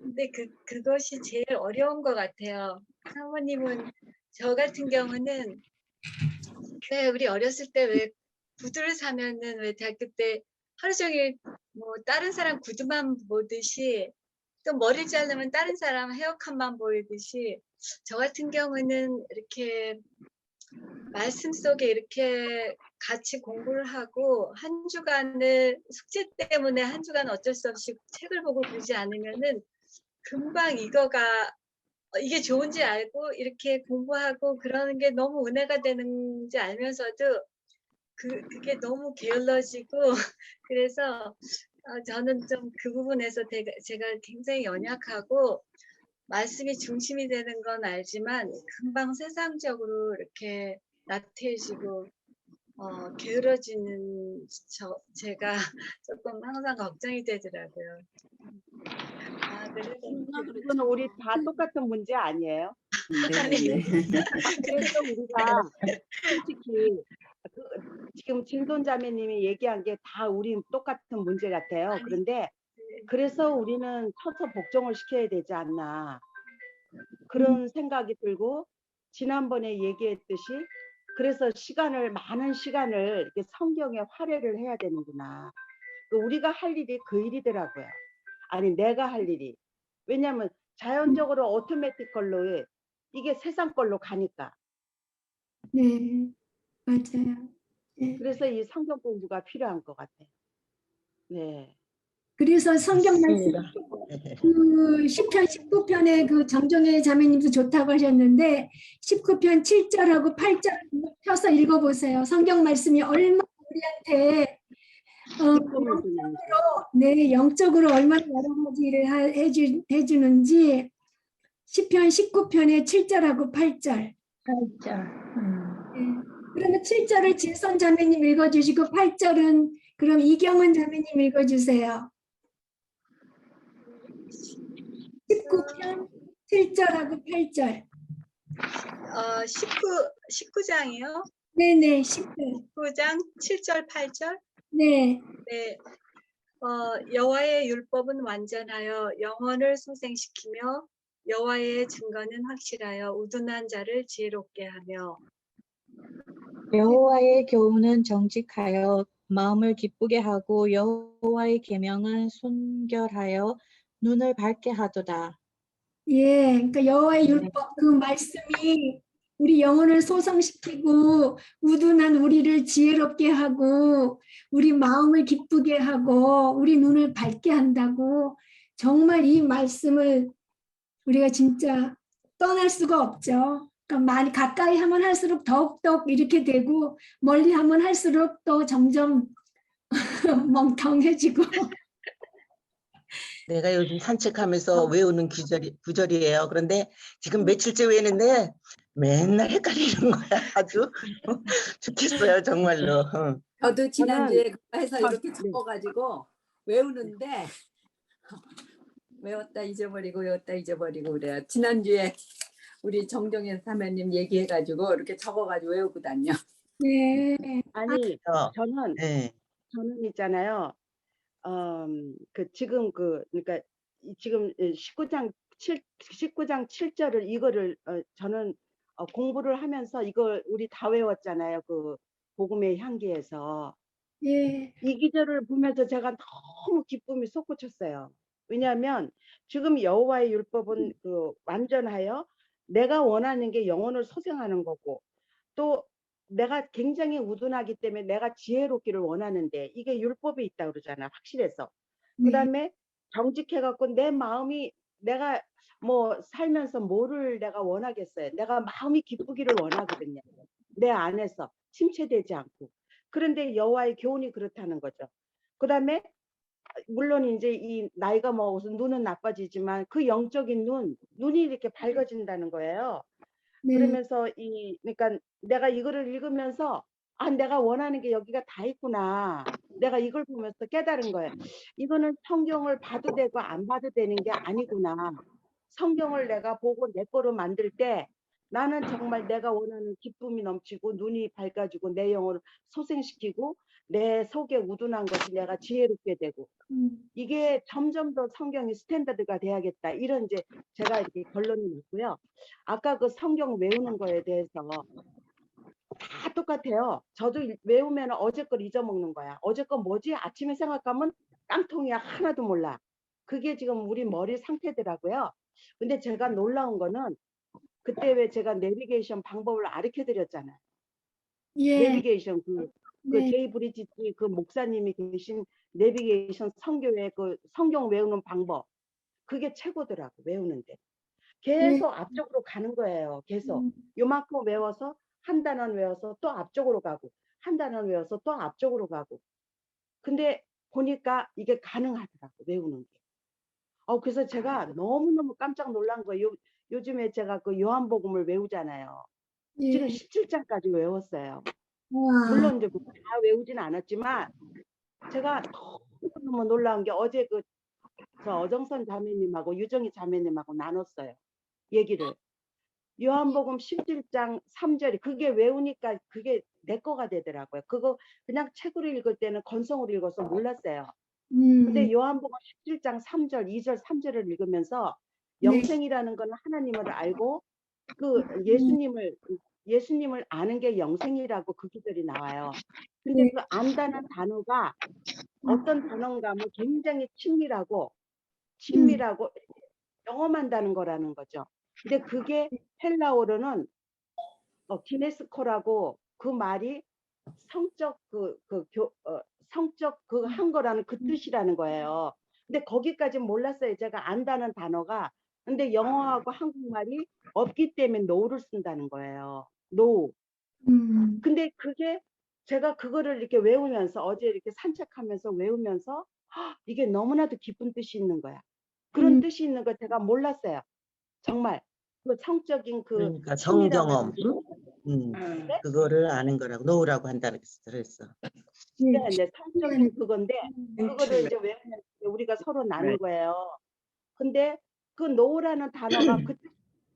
근데 그것이 제일 어려운 것 같아요. 사모님은 저 같은 경우는 왜 우리 어렸을 때 왜 구두를 사면은 왜 대학교 때 하루 종일 뭐 다른 사람 구두만 보듯이 또 머리를 자르면 다른 사람 헤어컷만 보이듯이 저 같은 경우는 이렇게 말씀 속에 이렇게 같이 공부를 하고 한 주간을 숙제 때문에 한 주간 어쩔 수 없이 책을 보고 그러지 않으면은 금방 이게 좋은지 알고 이렇게 공부하고 그러는 게 너무 은혜가 되는지 알면서도 그게 너무 게을러지고 그래서 저는 좀 그 부분에서 제가 굉장히 연약하고 말씀이 중심이 되는 건 알지만 금방 세상적으로 이렇게 나태해지고 게으러지는 제가 조금 항상 걱정이 되더라고요. 이거는 우리 다 똑같은 문제 아니에요? 그래서 우리가 솔직히 지금 진돈자매님이 얘기한 게 다 우리 똑같은 문제 같아요. 그런데 그래서 우리는 서서 복종을 시켜야 되지 않나 그런 생각이 들고 지난번에 얘기했듯이 그래서 많은 시간을 이렇게 성경에 활용을 해야 되는구나. 우리가 할 일이 그 일이더라고요. 아니 내가 할 일이. 왜냐하면 자연적으로 오토매틱 걸로 이게 세상 걸로 가니까. 네, 맞아요. 네. 그래서 이 성경 공부가 필요한 것 같아요. 네. 그래서 성경 말씀 그 시편 19편에 그 정정혜 자매님도 좋다고 하셨는데 19편 7절하고 8절 펴서 읽어보세요. 성경 말씀이 얼마나 우리한테 기쁨을 주는 네, 영적으로 얼마나 여러 가지 일을 해주는지 시편 19편의 7절하고 8절. 진짜. 네. 그러면 7절을 진선 자매님 읽어주시고 8절은 그럼 이경은 자매님 읽어주세요. 19편 7절하고 8절. 19장이요? 네네, 10편. 19장 7절 8절. 네. 네. 여호와의 율법은 완전하여 영혼을 소생시키며 여호와의 증거는 확실하여 우둔한 자를 지혜롭게 하며. 여호와의 교훈은 정직하여 마음을 기쁘게 하고 여호와의 계명은 순결하여 눈을 밝게 하도다. 예, 그러니까 여호와의 율법 그 말씀이 우리 영혼을 소성시키고 우둔한 우리를 지혜롭게 하고 우리 마음을 기쁘게 하고 우리 눈을 밝게 한다고. 정말 이 말씀을 우리가 진짜 떠날 수가 없죠. 그러니까 많이 가까이 하면 할수록 더욱더욱 이렇게 되고 멀리 하면 할수록 또 점점 멍텅해지고. 내가 요즘 산책하면서 외우는 구절이에요. 그런데 지금 며칠째 외우는데 맨날 헷갈리는 거야. 아주 좋겠어요, 정말로. 저도 지난주에 그거 해서 네. 이렇게 적어가지고 외우는데 외웠다 잊어버리고 그래요. 지난주에 우리 정정현 사모님 얘기해가지고 이렇게 적어가지고 외우고 다녀. 네. 아니 저는 네. 있잖아요. 그러니까 지금 19장 7절을 이거를 저는 공부를 하면서 이걸 우리 다 외웠잖아요. 그 복음의 향기에서 예. 이 기절을 보면서 제가 너무 기쁨이 솟구쳤어요. 왜냐하면 지금 여호와의 율법은 그 완전하여 내가 원하는 게 영혼을 소생하는 거고 또 내가 굉장히 우둔하기 때문에 내가 지혜롭기를 원하는데 이게 율법에 있다 그러잖아. 확실해서. 그다음에 정직해갖고 내 마음이 내가 뭐 살면서 뭐를 내가 원하겠어요. 내가 마음이 기쁘기를 원하거든요. 내 안에서 침체되지 않고. 그런데 여호와의 교훈이 그렇다는 거죠. 그다음에 물론 이제 이 나이가 먹어서 눈은 나빠지지만 그 영적인 눈이 이렇게 밝아진다는 거예요. 네. 그러면서 그러니까 내가 이거를 읽으면서 내가 원하는 게 여기가 다 있구나. 내가 이걸 보면서 깨달은 거예요. 이거는 성경을 봐도 되고 안 봐도 되는 게 아니구나. 성경을 내가 보고 내 거로 만들 때 나는 정말 내가 원하는 기쁨이 넘치고 눈이 밝아지고 내 영혼을 소생시키고 내 속에 우둔한 것이 내가 지혜롭게 되고 이게 점점 더 성경이 스탠다드가 돼야겠다. 이런 이제 제가 이렇게 결론이 났고요. 아까 그 성경 외우는 거에 대해서 다 똑같아요. 저도 외우면 어제 걸 잊어먹는 거야. 어제 거 뭐지? 아침에 생각하면 깡통이야. 하나도 몰라. 그게 지금 우리 머리 상태더라고요. 근데 제가 놀라운 거는 그때 왜 제가 내비게이션 방법을 가르쳐 드렸잖아요. 예. 내비게이션 그 네. 제이 브리지티 그 목사님이 계신 내비게이션 성교의 그 성경 외우는 방법 그게 최고더라고 외우는데 계속 앞쪽으로 가는 거예요. 계속 요만큼 외워서 한 단원 외워서 또 앞쪽으로 가고 한 단원 외워서 또 앞쪽으로 가고 근데 보니까 이게 가능하더라고 외우는 게. 그래서 제가 너무너무 깜짝 놀란 거예요. 요즘에 제가 그 요한복음을 외우잖아요. 지금 17장까지 외웠어요. 물론 이제 다 외우진 않았지만 제가 너무 놀라운 게 어제 저 어정선 자매님하고 유정희 자매님하고 나눴어요. 얘기를. 요한복음 17장 3절이 그게 외우니까 그게 내 거가 되더라고요. 그거 그냥 책으로 읽을 때는 건성으로 읽어서 몰랐어요. 근데 요한복음 17장 3절, 2절, 3절을 읽으면서 영생이라는 건 하나님을 알고 그 예수님을 아는 게 영생이라고 그 기절이 나와요. 근데 그 안다는 단어가 어떤 단어인가 하면 굉장히 친밀하고 경험한다는 거라는 거죠. 근데 그게 헬라어로는 기네스코라고 그 말이 성적 성적 한 거라는 그 뜻이라는 거예요. 근데 거기까지 몰랐어요. 제가 안다는 단어가. 근데 영어하고 한국말이 없기 때문에 no를 쓴다는 거예요. no. 근데 그게 제가 그거를 이렇게 외우면서 어제 이렇게 산책하면서 외우면서 이게 너무나도 기쁜 뜻이 있는 거야. 그런 뜻이 있는 거 제가 몰랐어요. 정말 그 성적인 그 그러니까 힘이라고 정경험, 그거를 아는 거라고 놓으라고 한다는 그랬어. 네, 성적인 그건데 그거를 이제 외우면 우리가 서로 나눈 네. 거예요. 근데 그 노라는 단어가 그때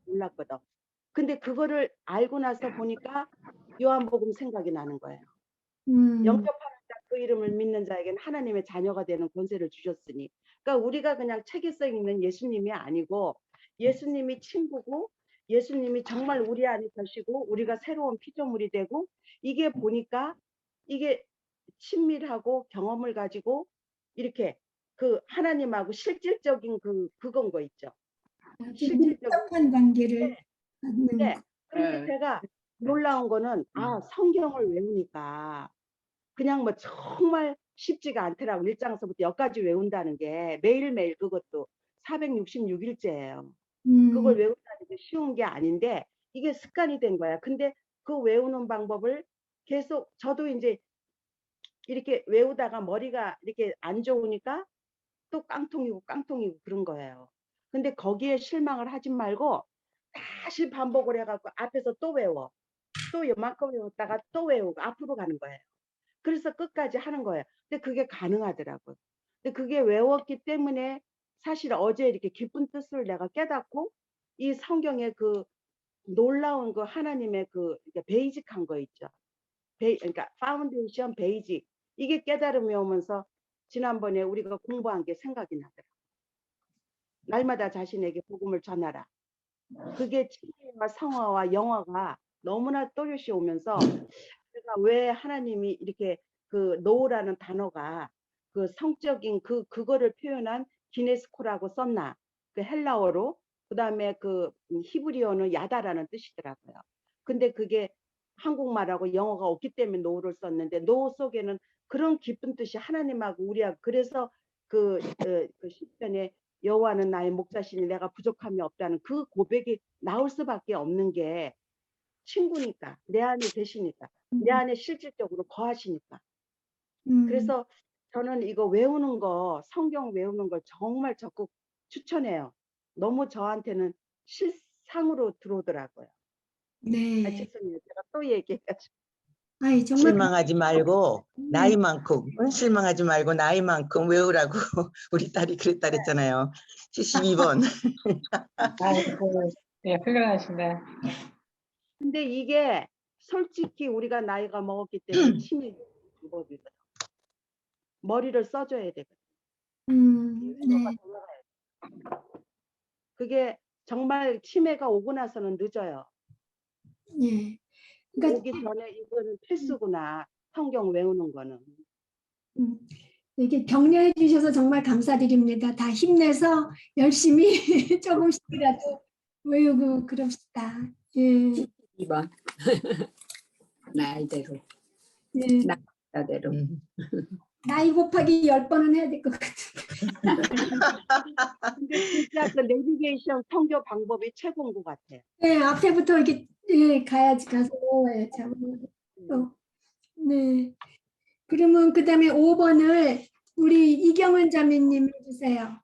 몰랐거든. 근데 그거를 알고 나서 보니까 요한복음 생각이 나는 거예요. 영접하는 자 그 이름을 믿는 자에게는 하나님의 자녀가 되는 권세를 주셨으니. 그러니까 우리가 그냥 책에 써 있는 예수님이 아니고 예수님이 친구고 예수님이 정말 우리 안에 계시고 우리가 새로운 피조물이 되고 이게 보니까 이게 친밀하고 경험을 가지고 이렇게 그 하나님하고 실질적인 그건 거 있죠. 실질적인 밀접한 관계를 갖는 네. 그런데 네. 제가 놀라운 거는 성경을 외우니까 그냥 뭐 정말 쉽지가 않더라고. 1장서부터 여기까지 외운다는 게 매일매일 그것도 466일째예요. 그걸 외운다는 게 쉬운 게 아닌데 이게 습관이 된 거야. 근데 그 외우는 방법을 계속 저도 이제 이렇게 외우다가 머리가 이렇게 안 좋으니까 또 깡통이고 그런 거예요. 근데 거기에 실망을 하지 말고 다시 반복을 해갖고 앞에서 또 외워. 또 요만큼 외웠다가 또 외우고 앞으로 가는 거예요. 그래서 끝까지 하는 거예요. 근데 그게 가능하더라고요. 근데 그게 외웠기 때문에 사실 어제 이렇게 깊은 뜻을 내가 깨닫고 이 성경의 그 놀라운 그 하나님의 그 베이직한 거 있죠. 그러니까 파운데이션 베이직 이게 깨달음이 오면서 지난번에 우리가 공부한 게 생각이 나더라고요. 날마다 자신에게 복음을 전하라. 그게 진리와 성화와 영화가 너무나 또렷이 오면서 제가 왜 하나님이 이렇게 그 노라는 단어가 그 성적인 그거를 표현한 기네스코라고 썼나 그 헬라어로 그다음에 그 히브리어는 야다라는 뜻이더라고요. 근데 그게 한국말하고 영어가 없기 때문에 노를 썼는데 노 속에는 그런 깊은 뜻이 하나님하고 우리하고 그래서 그 시편에 여호와는 나의 목자시니 내가 부족함이 없다는 그 고백이 나올 수밖에 없는 게 친구니까 내 안에 계시니까 내 안에 실질적으로 거하시니까. 그래서 저는 이거 외우는 거 성경 외우는 걸 정말 적극 추천해요. 너무 저한테는 실상으로 들어오더라고요. 네. 죄송해요. 제가 또 얘기해가지고. 아이, 정말 실망하지 말고 나이만큼 실망하지 말고 나이만큼 외우라고 우리 딸이 그랬다 그랬잖아요. 72번. 아이고, 예, 훌륭하시네. 근데 이게 솔직히 우리가 나이가 먹었기 때문에 치매 방법이거든. 머리를 써줘야 되거든. 네. 그게 정말 치매가 오고 나서는 늦어요. 예. 그러니까 오기 전에 이거는 필수구나. 성경 외우는 거는. 이렇게 격려해 주셔서 정말 감사드립니다. 다 힘내서 열심히 조금씩이라도 외우고 그럽시다. 예. 2번. 나이대로. 예. 나이대로. 나이 곱하기 10번은 해야 될 것 같은데. 근데 진짜 그 내비게이션 성교 방법이 최고인 것 같아요. 네, 앞에부터 이렇게 가야지 가서 외워야 또. 네. 그러면 그다음에 5번을 우리 이경은 자매님 해주세요.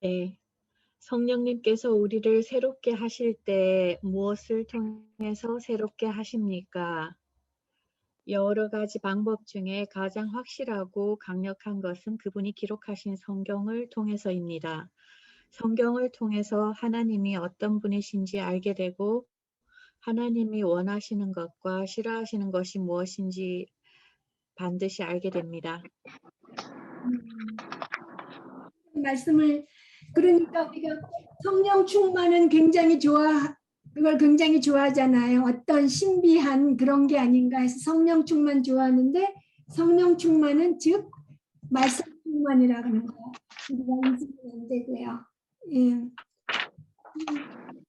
네. 성령님께서 우리를 새롭게 하실 때 무엇을 통해서 새롭게 하십니까? 여러 가지 방법 중에 가장 확실하고 강력한 것은 그분이 기록하신 성경을 통해서입니다. 성경을 통해서 하나님이 어떤 분이신지 알게 되고 하나님이 원하시는 것과 싫어하시는 것이 무엇인지 반드시 알게 됩니다. 말씀을 그러니까 우리가 성령 충만은 그걸 굉장히 좋아하잖아요. 어떤 신비한 그런 게 아닌가 해서 성령 충만 좋아하는데 성령 충만은 즉 말씀 충만이라고 하는 거예요. 우리가 잊으면 안 되고요. 예.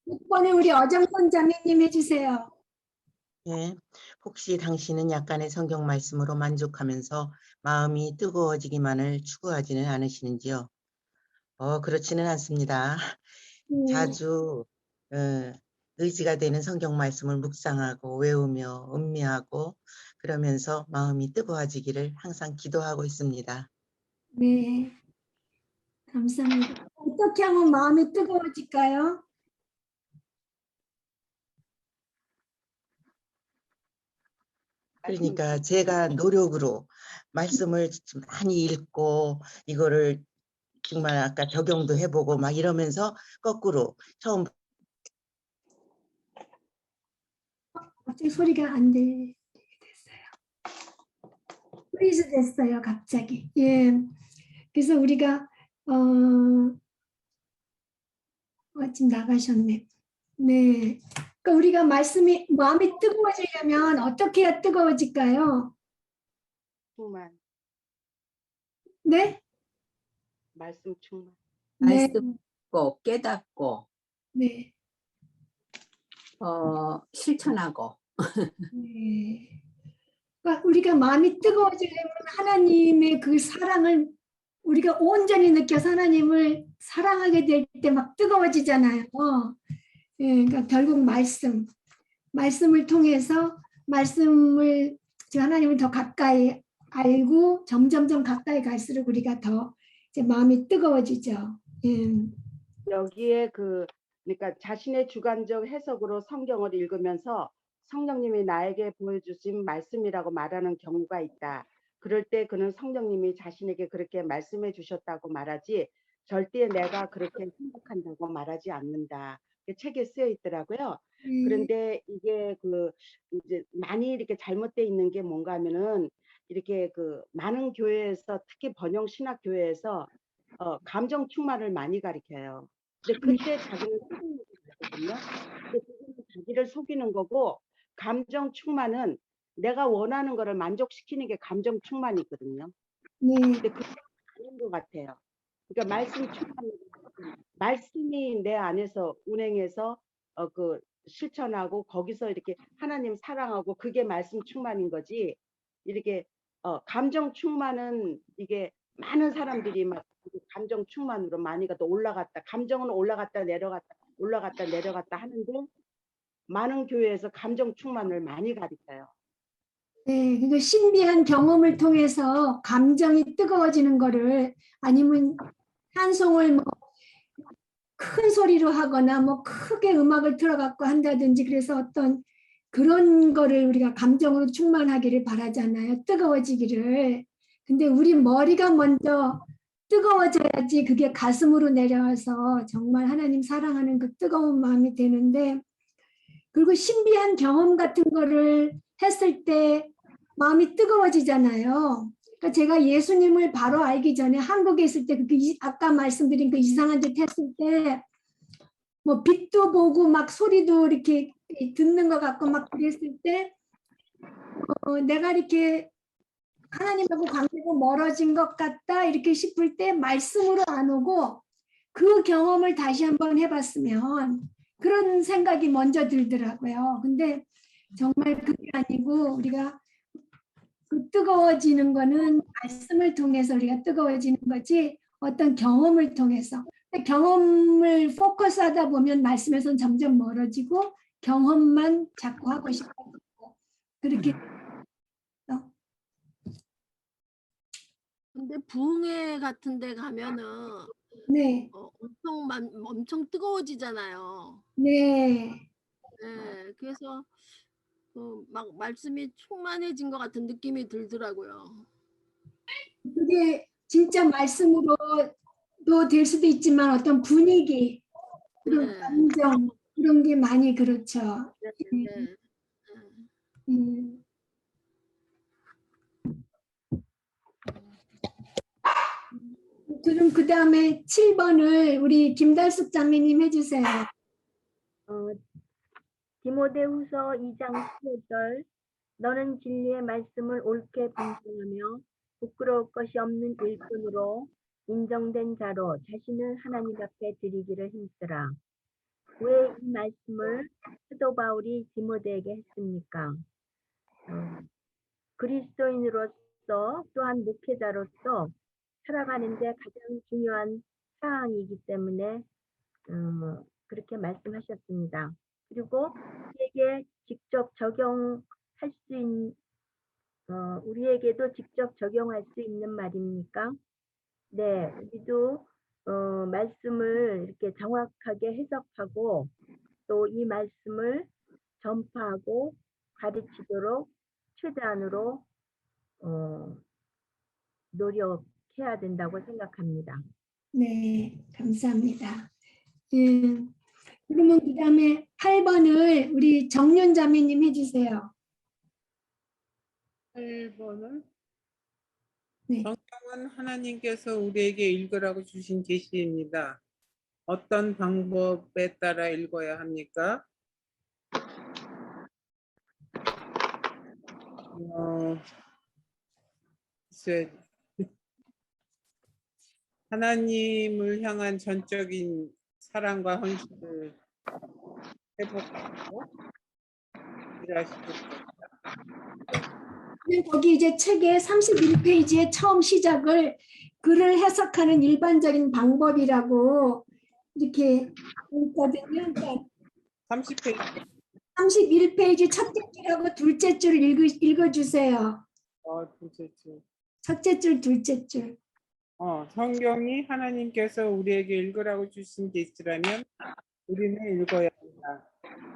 6번에 우리 어정선 자매님 해주세요. 네. 혹시 당신은 약간의 성경 말씀으로 만족하면서 마음이 뜨거워지기만을 추구하지는 않으시는지요? 그렇지는 않습니다. 자주 의지가 되는 성경 말씀을 묵상하고 외우며 음미하고 그러면서 마음이 뜨거워지기를 항상 기도하고 있습니다. 네, 감사합니다. 어떻게 하면 마음이 뜨거워질까요? 그러니까 제가 노력으로 말씀을 많이 읽고 이거를 정말 아까 적용도 해보고 막 이러면서 거꾸로 처음 갑자기 소리가 안 들리게 됐어요. 프리즈 됐어요, 갑자기. 예. 그래서 우리가 지금 나가셨네. 네. 그러니까 우리가 마음이 뜨거워지려면 어떻게 해야 뜨거워질까요? 충만, 네? 말씀 충만. 네. 말씀 듣고 깨닫고 네. 실천하고. 네. 그러니까 우리가 마음이 뜨거워지려면 하나님의 그 사랑을 우리가 온전히 느껴서 하나님을 사랑하게 될 때 막 뜨거워지잖아요. 예, 그러니까 결국 말씀을 통해서 하나님을 더 가까이 알고 점점점 가까이 갈수록 우리가 더 이제 마음이 뜨거워지죠. 예. 여기에 그러니까 자신의 주관적 해석으로 성경을 읽으면서 성령님이 나에게 보여주신 말씀이라고 말하는 경우가 있다. 그럴 때 그는 성령님이 자신에게 그렇게 말씀해 주셨다고 말하지 절대 내가 그렇게 생각한다고 말하지 않는다. 책에 쓰여 있더라고요. 그런데 이게 이제 많이 이렇게 잘못되어 있는 게 뭔가 하면은 이렇게 많은 교회에서 특히 번영 신학 교회에서 감정 충만을 많이 가르쳐요. 근데 그때 자기를 속이는 거거든요. 근데 그거는 자기를 속이는 거고 감정 충만은 내가 원하는 거를 만족시키는 게 감정 충만이거든요. 네. 근데 그게 아닌 것 같아요. 그러니까 말씀이 내 안에서 운행해서 실천하고 거기서 이렇게 하나님 사랑하고 그게 말씀 충만인 거지. 이렇게 감정 충만은 이게 많은 사람들이 막 감정 충만으로 많이 가도 올라갔다. 감정은 올라갔다 내려갔다 하는데 많은 교회에서 감정 충만을 많이 가르쳐요. 네, 그 신비한 경험을 통해서 감정이 뜨거워지는 거를 아니면 찬송을 뭐 큰 소리로 하거나 뭐 크게 음악을 틀어갖고 한다든지 그래서 어떤 그런 거를 우리가 감정으로 충만하기를 바라잖아요. 뜨거워지기를. 근데 우리 머리가 먼저 뜨거워져야지 그게 가슴으로 내려와서 정말 하나님 사랑하는 그 뜨거운 마음이 되는데 그리고 신비한 경험 같은 거를 했을 때 마음이 뜨거워지잖아요. 그러니까 제가 예수님을 바로 알기 전에 한국에 있을 때 아까 말씀드린 그 이상한 짓 했을 때 뭐 빛도 보고 막 소리도 이렇게 듣는 것 같고 막 그랬을 때 내가 이렇게 하나님하고 관계가 멀어진 것 같다 이렇게 싶을 때 말씀으로 안 오고 그 경험을 다시 한번 해봤으면 그런 생각이 먼저 들더라고요. 근데 정말 그게 아니고 우리가 그 뜨거워지는 거는 말씀을 통해서 우리가 뜨거워지는 거지 어떤 경험을 통해서 경험을 포커스하다 보면 말씀에서는 점점 멀어지고 경험만 자꾸 하고 싶고 그렇게 근데 부흥회 같은 데 가면은 네, 엄청 뜨거워지잖아요. 네, 네, 그래서 막 말씀이 충만해진 것 같은 느낌이 들더라고요. 그게 진짜 말씀으로도 될 수도 있지만 어떤 분위기 그런 네. 감정 그런 게 많이 그렇죠. 네. 그럼 그 다음에 7번을 우리 김달숙 장로님 해주세요. 디모데후서 2장 15절 너는 진리의 말씀을 옳게 분석하며 부끄러울 것이 없는 일꾼으로 인정된 자로 자신을 하나님 앞에 드리기를 힘쓰라. 왜 이 말씀을 사도 바울이 디모데에게 했습니까? 그리스도인으로서 또한 목회자로서 살아가는데 가장 중요한 사항이기 때문에 그렇게 말씀하셨습니다. 그리고 우리에게 직접 적용할 수 있는 우리에게도 직접 적용할 수 있는 말입니까? 네, 우리도 말씀을 이렇게 정확하게 해석하고 또 이 말씀을 전파하고 가르치도록 최대한으로 노력해야 된다고 생각합니다. 네, 감사합니다. 그러면 그다음에 8번을 우리 정윤 자매님 해주세요. 8번은 네. 성경은 하나님께서 우리에게 읽으라고 주신 계시입니다. 어떤 방법에 따라 읽어야 합니까? 글쎄, 하나님을 향한 전적인 사랑과 헌신을 회복하고 일하시고 거기 이제 책의 31페이지에 처음 시작을 글을 해석하는 일반적인 방법이라고 이렇게 있거든요. 그러니까 30페이지. 31페이지 첫째 줄하고 둘째 줄 읽어주세요. 둘째 줄. 첫째 줄, 둘째 줄. 성경이 하나님께서 우리에게 읽으라고 주신 게 있으라면 우리는 읽어야 한다.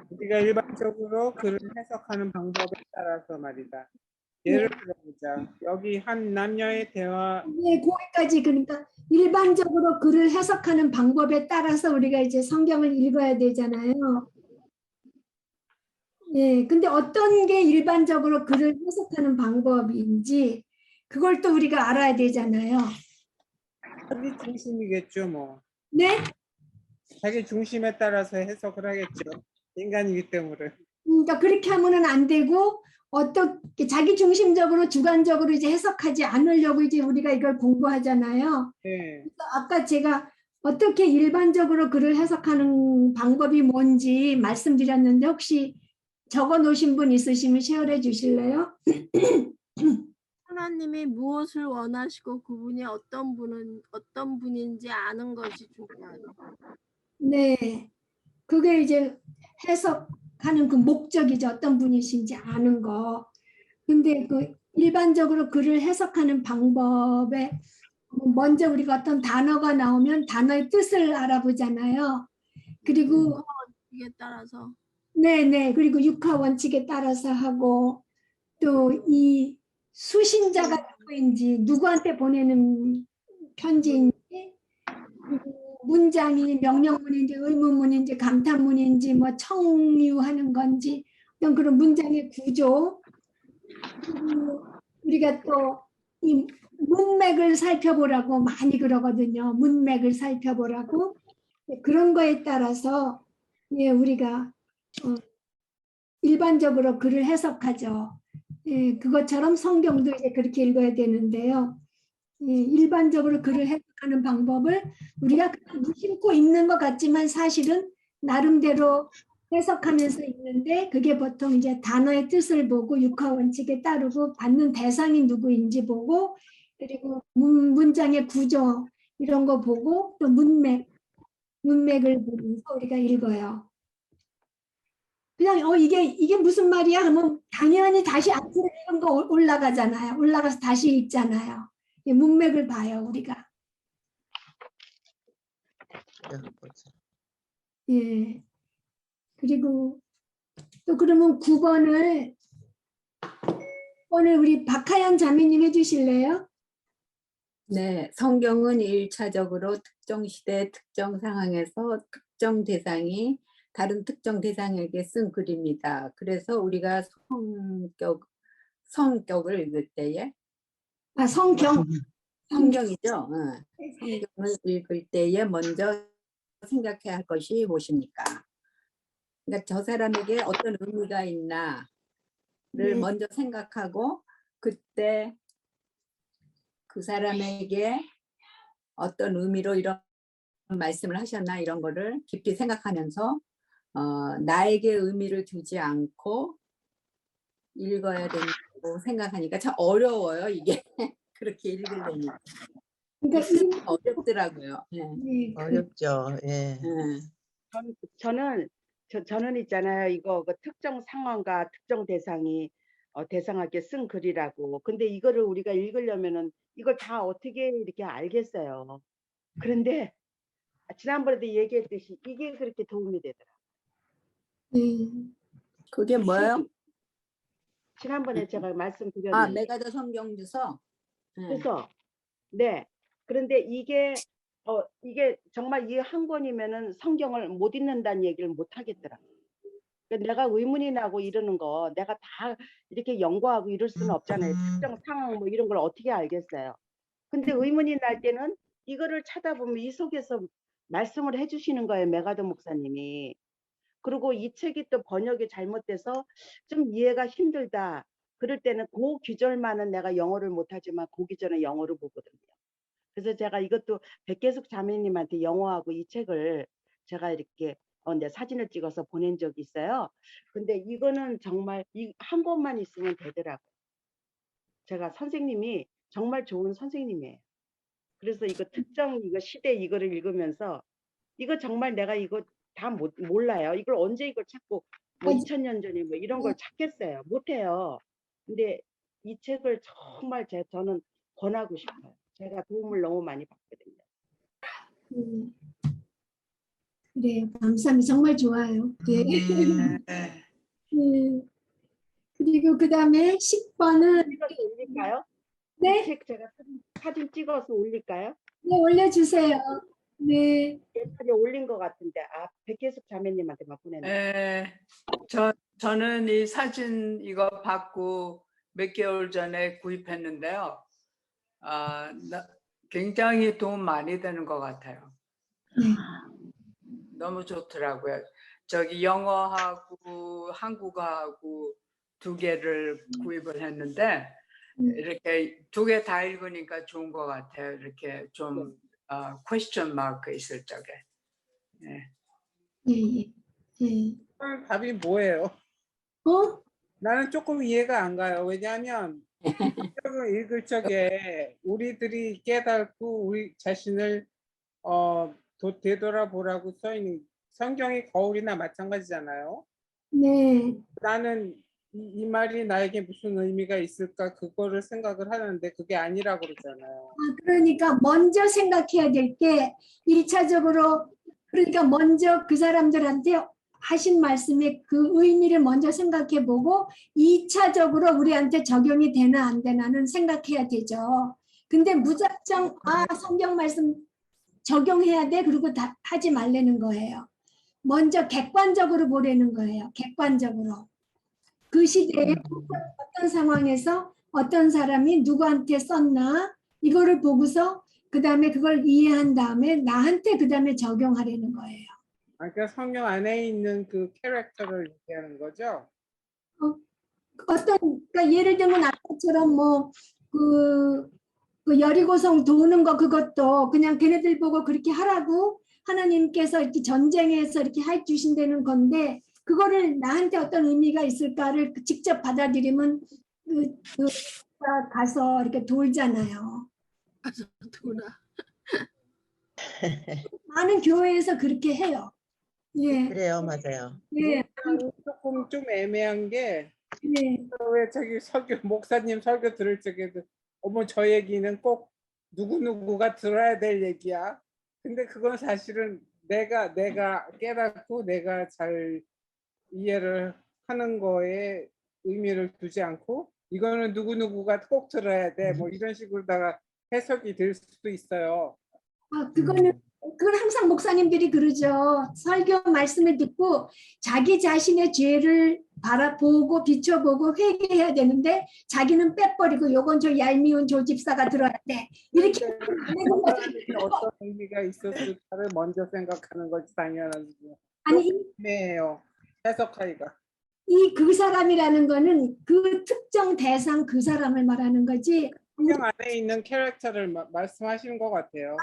우리가 일반적으로 글을 해석하는 방법에 따라서 말이다. 예를 들어보자. 여기 한 남녀의 대화. 네, 거기까지. 그러니까 일반적으로 글을 해석하는 방법에 따라서 우리가 이제 성경을 읽어야 되잖아요. 예, 근데 어떤 게 일반적으로 글을 해석하는 방법인지 그걸 또 우리가 알아야 되잖아요. 자기 중심이겠죠, 뭐. 네? 자기 중심에 따라서 해석을 하겠죠. 인간이기 때문에. 그러니까 그렇게 하면은 안 되고 어떻게 자기 중심적으로 주관적으로 이제 해석하지 않으려고 이제 우리가 이걸 공부하잖아요. 네. 그래서 아까 제가 어떻게 일반적으로 글을 해석하는 방법이 뭔지 말씀드렸는데 혹시 적어 놓으신 분 있으시면 쉐어해 주실래요? 하나님이 무엇을 원하시고 그분이 어떤 분인지 아는 것이 중요하죠. 네. 그게 이제 해석하는 그 목적이죠. 어떤 분이신지 아는 거. 근데 그 일반적으로 글을 해석하는 방법에 먼저 우리가 어떤 단어가 나오면 단어의 뜻을 알아보잖아요. 그리고 이게 따라서 네네. 그리고 육하 원칙에 따라서 하고 또 이 수신자가 누구인지 누구한테 보내는 편지인지 그리고 문장이 명령문인지 의문문인지 감탄문인지 뭐 청유하는 건지 어떤 그런 문장의 구조 그리고 우리가 또 이 문맥을 살펴보라고 많이 그러거든요. 문맥을 살펴보라고 그런 거에 따라서 예, 우리가 일반적으로 글을 해석하죠. 예, 그것처럼 성경도 이제 그렇게 읽어야 되는데요. 예, 일반적으로 글을 해석하는 방법을 우리가 무심코 읽는 것 같지만 사실은 나름대로 해석하면서 읽는데 그게 보통 이제 단어의 뜻을 보고 육하 원칙에 따르고 받는 대상이 누구인지 보고 그리고 문장의 구조 이런 거 보고 또 문맥을 보면서 우리가 읽어요. 그냥 이게 무슨 말이야 하면 당연히 다시 앞으로 읽은 거 올라가잖아요. 올라가서 다시 읽잖아요. 문맥을 봐요 우리가. 예. 그리고 또 그러면 9번을 우리 박하연 자매님 해주실래요? 네, 성경은 1차적으로 특정 시대, 특정 상황에서 특정 대상이 다른 특정 대상에게 쓴 글입니다. 그래서 우리가 성격을 읽을 때에 성경이죠. 성경을 읽을 때에 먼저 생각해야 할 것이 무엇입니까? 그러니까 저 사람에게 어떤 의미가 있나를 먼저 생각하고 그때 그 사람에게 어떤 의미로 이런 말씀을 하셨나 이런 거를 깊이 생각하면서 나에게 의미를 두지 않고 읽어야 된다고 생각하니까 참 어려워요 이게. 그렇게 읽으려니 어렵더라고요. 네. 어렵죠. 예. 저는 저는 있잖아요. 이거 그 특정 상황과 특정 대상이 대상하게 쓴 글이라고. 근데 이거를 우리가 읽으려면은 이걸 다 어떻게 이렇게 알겠어요. 그런데 지난번에도 얘기했듯이 이게 그렇게 도움이 되더라고요. 그게 뭐예요? 지난번에 제가 아, 말씀드렸는데. 메가더 성경 주소. 그래서 네. 그런데 이게 정말 이 한 권이면은 성경을 못 읽는다는 얘기를 못 하겠더라고요. 그러니까 내가 의문이 나고 이러는 거 내가 다 이렇게 연구하고 이럴 수는 없잖아요. 특정 상황 뭐 이런 걸 어떻게 알겠어요. 근데 의문이 날 때는 이거를 찾아보면 이 속에서 말씀을 해주시는 거예요. 메가더 목사님이. 그리고 이 책이 또 번역이 잘못돼서 좀 이해가 힘들다. 그럴 때는 그 귀절만은 내가 영어를 못하지만 그 귀절은 영어로 보거든요. 그래서 제가 이것도 백계숙 자매님한테 영어하고 이 책을 제가 이렇게 내 사진을 찍어서 보낸 적이 있어요. 근데 이거는 정말 이 한 권만 있으면 되더라고요. 제가 선생님이 정말 좋은 선생님이에요. 그래서 이거 특정 이거 시대 이거를 읽으면서 이거 정말 내가 이거 다 몰라요. 이걸 언제 이걸 찾고 뭐 2000년 전에 뭐 이런 걸 찾겠어요. 못해요. 근데 이 책을 정말 저는 권하고 싶어요. 제가 도움을 너무 많이 받거든요. 그래요. 감사합니다. 정말 좋아요. 네. 그리고 그 다음에 10번은 찍어서 올릴까요? 네? 이 책 제가 사진 찍어서 올릴까요? 네, 올려주세요. 네. 옛날에 올린 것 같은데 백혜숙 자매님한테만 보냈네. 저는 이 사진 이거 받고 몇 개월 전에 구입했는데요. 굉장히 도움 많이 되는 것 같아요. 너무 좋더라고요. 저기 영어하고 한국어하고 두 개를 구입을 했는데 이렇게 두 개 다 읽으니까 좋은 것 같아요. 이렇게 좀 question mark 있을 적에. 네. 답이 뭐예요? 나는 조금 이해가 안 가요. 왜냐하면 성경을 읽을 적에 우리들이 깨닫고 우리 자신을 되돌아보라고 써있는 성경이 거울이나 마찬가지잖아요. 네. 나는 이 말이 나에게 무슨 의미가 있을까 그거를 생각을 하는데 그게 아니라고 그러잖아요. 그러니까 먼저 생각해야 될 게 1차적으로 그러니까 먼저 그 사람들한테 하신 말씀의 그 의미를 먼저 생각해 보고 2차적으로 우리한테 적용이 되나 안 되나는 생각해야 되죠. 근데 무작정 성경 말씀 적용해야 돼 그리고 다 하지 말라는 거예요. 먼저 객관적으로 보라는 거예요. 객관적으로. 그 시대에 어떤 상황에서 어떤 사람이 누구한테 썼나 이거를 보고서 그 다음에 그걸 이해한 다음에 나한테 그 다음에 적용하려는 거예요. 그러니까 성경 안에 있는 그 캐릭터를 얘기하는 거죠? 그러니까 예를 들면 아까처럼 그 여리고성 도는 거 그것도 그냥 걔네들 보고 그렇게 하라고 하나님께서 이렇게 전쟁에서 이렇게 해 주신다는 건데 그거를 나한테 어떤 의미가 있을까를 직접 받아들이면 가서 이렇게 돌잖아요. 가서 돌아. 많은 교회에서 그렇게 해요. 예. 그래요, 맞아요. 예. 조금 좀 애매한 게 네. 왜 저기 목사님 설교 들을 적에도 어머 저 얘기는 꼭 누구누구가 들어야 될 얘기야. 근데 그건 사실은 내가 깨닫고 내가 잘 이해를 하는 거에 의미를 두지 않고 이거는 누구누구가 꼭 들어야 돼. 뭐 이런 식으로다가 해석이 될 수도 있어요. 그건 항상 목사님들이 그러죠. 설교 말씀을 듣고 자기 자신의 죄를 바라보고 비춰보고 회개해야 되는데 자기는 빼버리고 요건 저 얄미운 조집사가 들어야 돼. 이렇게 어떤 의미가 있었을까를 먼저 생각하는 것이 당연하지. 아니 애매해요. 해석하기가. 그 사람이라는 거는 그 특정 대상 그 사람을 말하는 거지. 성경 안에 있는 캐릭터를 말씀하시는 것 같아요.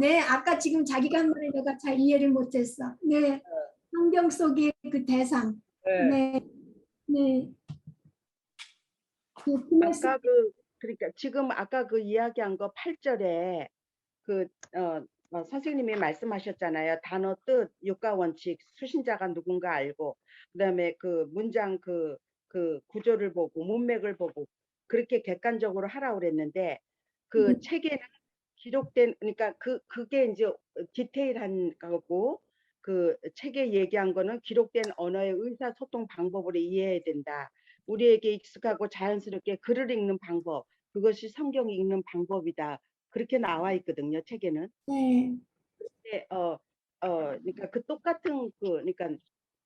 네. 아까 지금 자기가 한 말을 내가 잘 이해를 못했어. 네. 성경 속의 그 대상. 네. 네. 아까 그러니까 지금 아까 그 이야기한 거 8절에 선생님이 말씀하셨잖아요. 단어 뜻, 요가 원칙, 수신자가 누군가 알고, 그다음에 그 문장 그 구조를 보고 문맥을 보고 그렇게 객관적으로 하라고 그랬는데 그 책에는 기록된 그러니까 그게 이제 디테일한 거고 그 책에 얘기한 거는 기록된 언어의 의사소통 방법으로 이해해야 된다. 우리에게 익숙하고 자연스럽게 글을 읽는 방법, 그것이 성경 읽는 방법이다. 그렇게 나와 있거든요, 책에는. 네. 근데 그러니까 그 똑같은 그러니까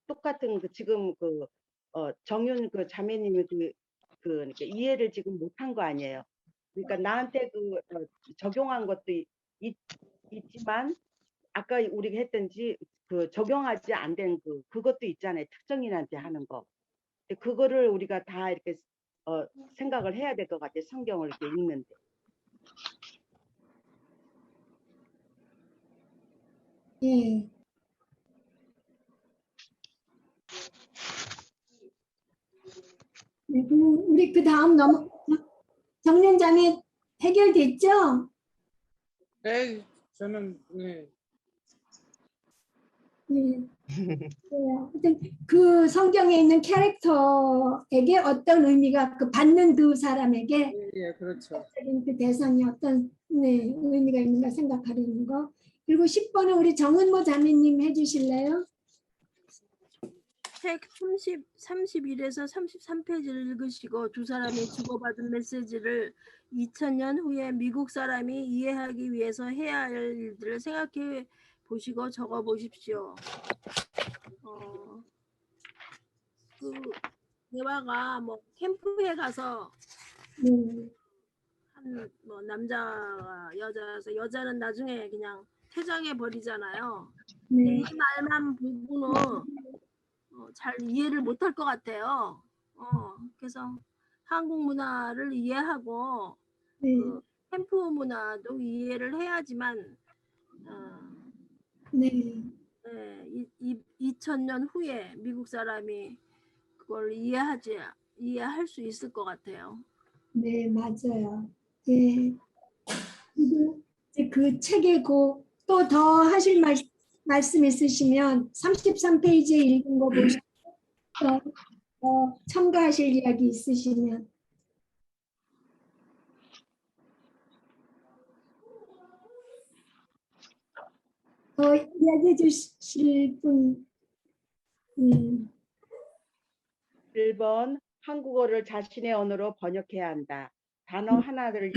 똑같은 그 지금 정윤 그 자매님이 그러니까 이해를 지금 못한 거 아니에요. 그러니까 나한테 적용한 것도 있지만 아까 우리가 했던지 그 적용하지 안 된 그것도 있잖아요. 특정인한테 하는 거. 근데 그거를 우리가 다 이렇게 생각을 해야 될 것 같아요. 성경을 이렇게 읽는데. 예. 네, 우리 그 다음 정윤장애 해결됐죠? 네, 저는 네. 네. 하여튼 그 성경에 있는 캐릭터에게 어떤 의미가 그 받는 그 사람에게 예, 그렇죠. 그 대상이 어떤 의미가 있는가 생각하려는 거. 그리고 10번은 우리 정은모 자매님 해주실래요? 책 31에서 33페이지를 읽으시고 두 사람이 주고받은 메시지를 2000년 후에 미국 사람이 이해하기 위해서 해야 할 일들을 생각해 보시고 적어 보십시오. 그 대화가 뭐 캠프에 가서 뭐 남자와 여자여서 여자는 나중에 그냥 퇴장해 버리잖아요. 근데 이 말만 보고는 잘 이해를 못할 것 같아요. 그래서 한국 문화를 이해하고 그 캠프 문화도 이해를 해야지만 2000년 후에 미국 사람이 그걸 이해할 수 있을 것 같아요. 네, 맞아요. 예. 그리고 이제 그 책에 또 더 하실 말씀 있으시면 33페이지에 읽은 거 보시고 첨가하실 이야기 있으시면 더 이야기해 주실 분 1번 한국어를 자신의 언어로 번역해야 한다. 단어 하나를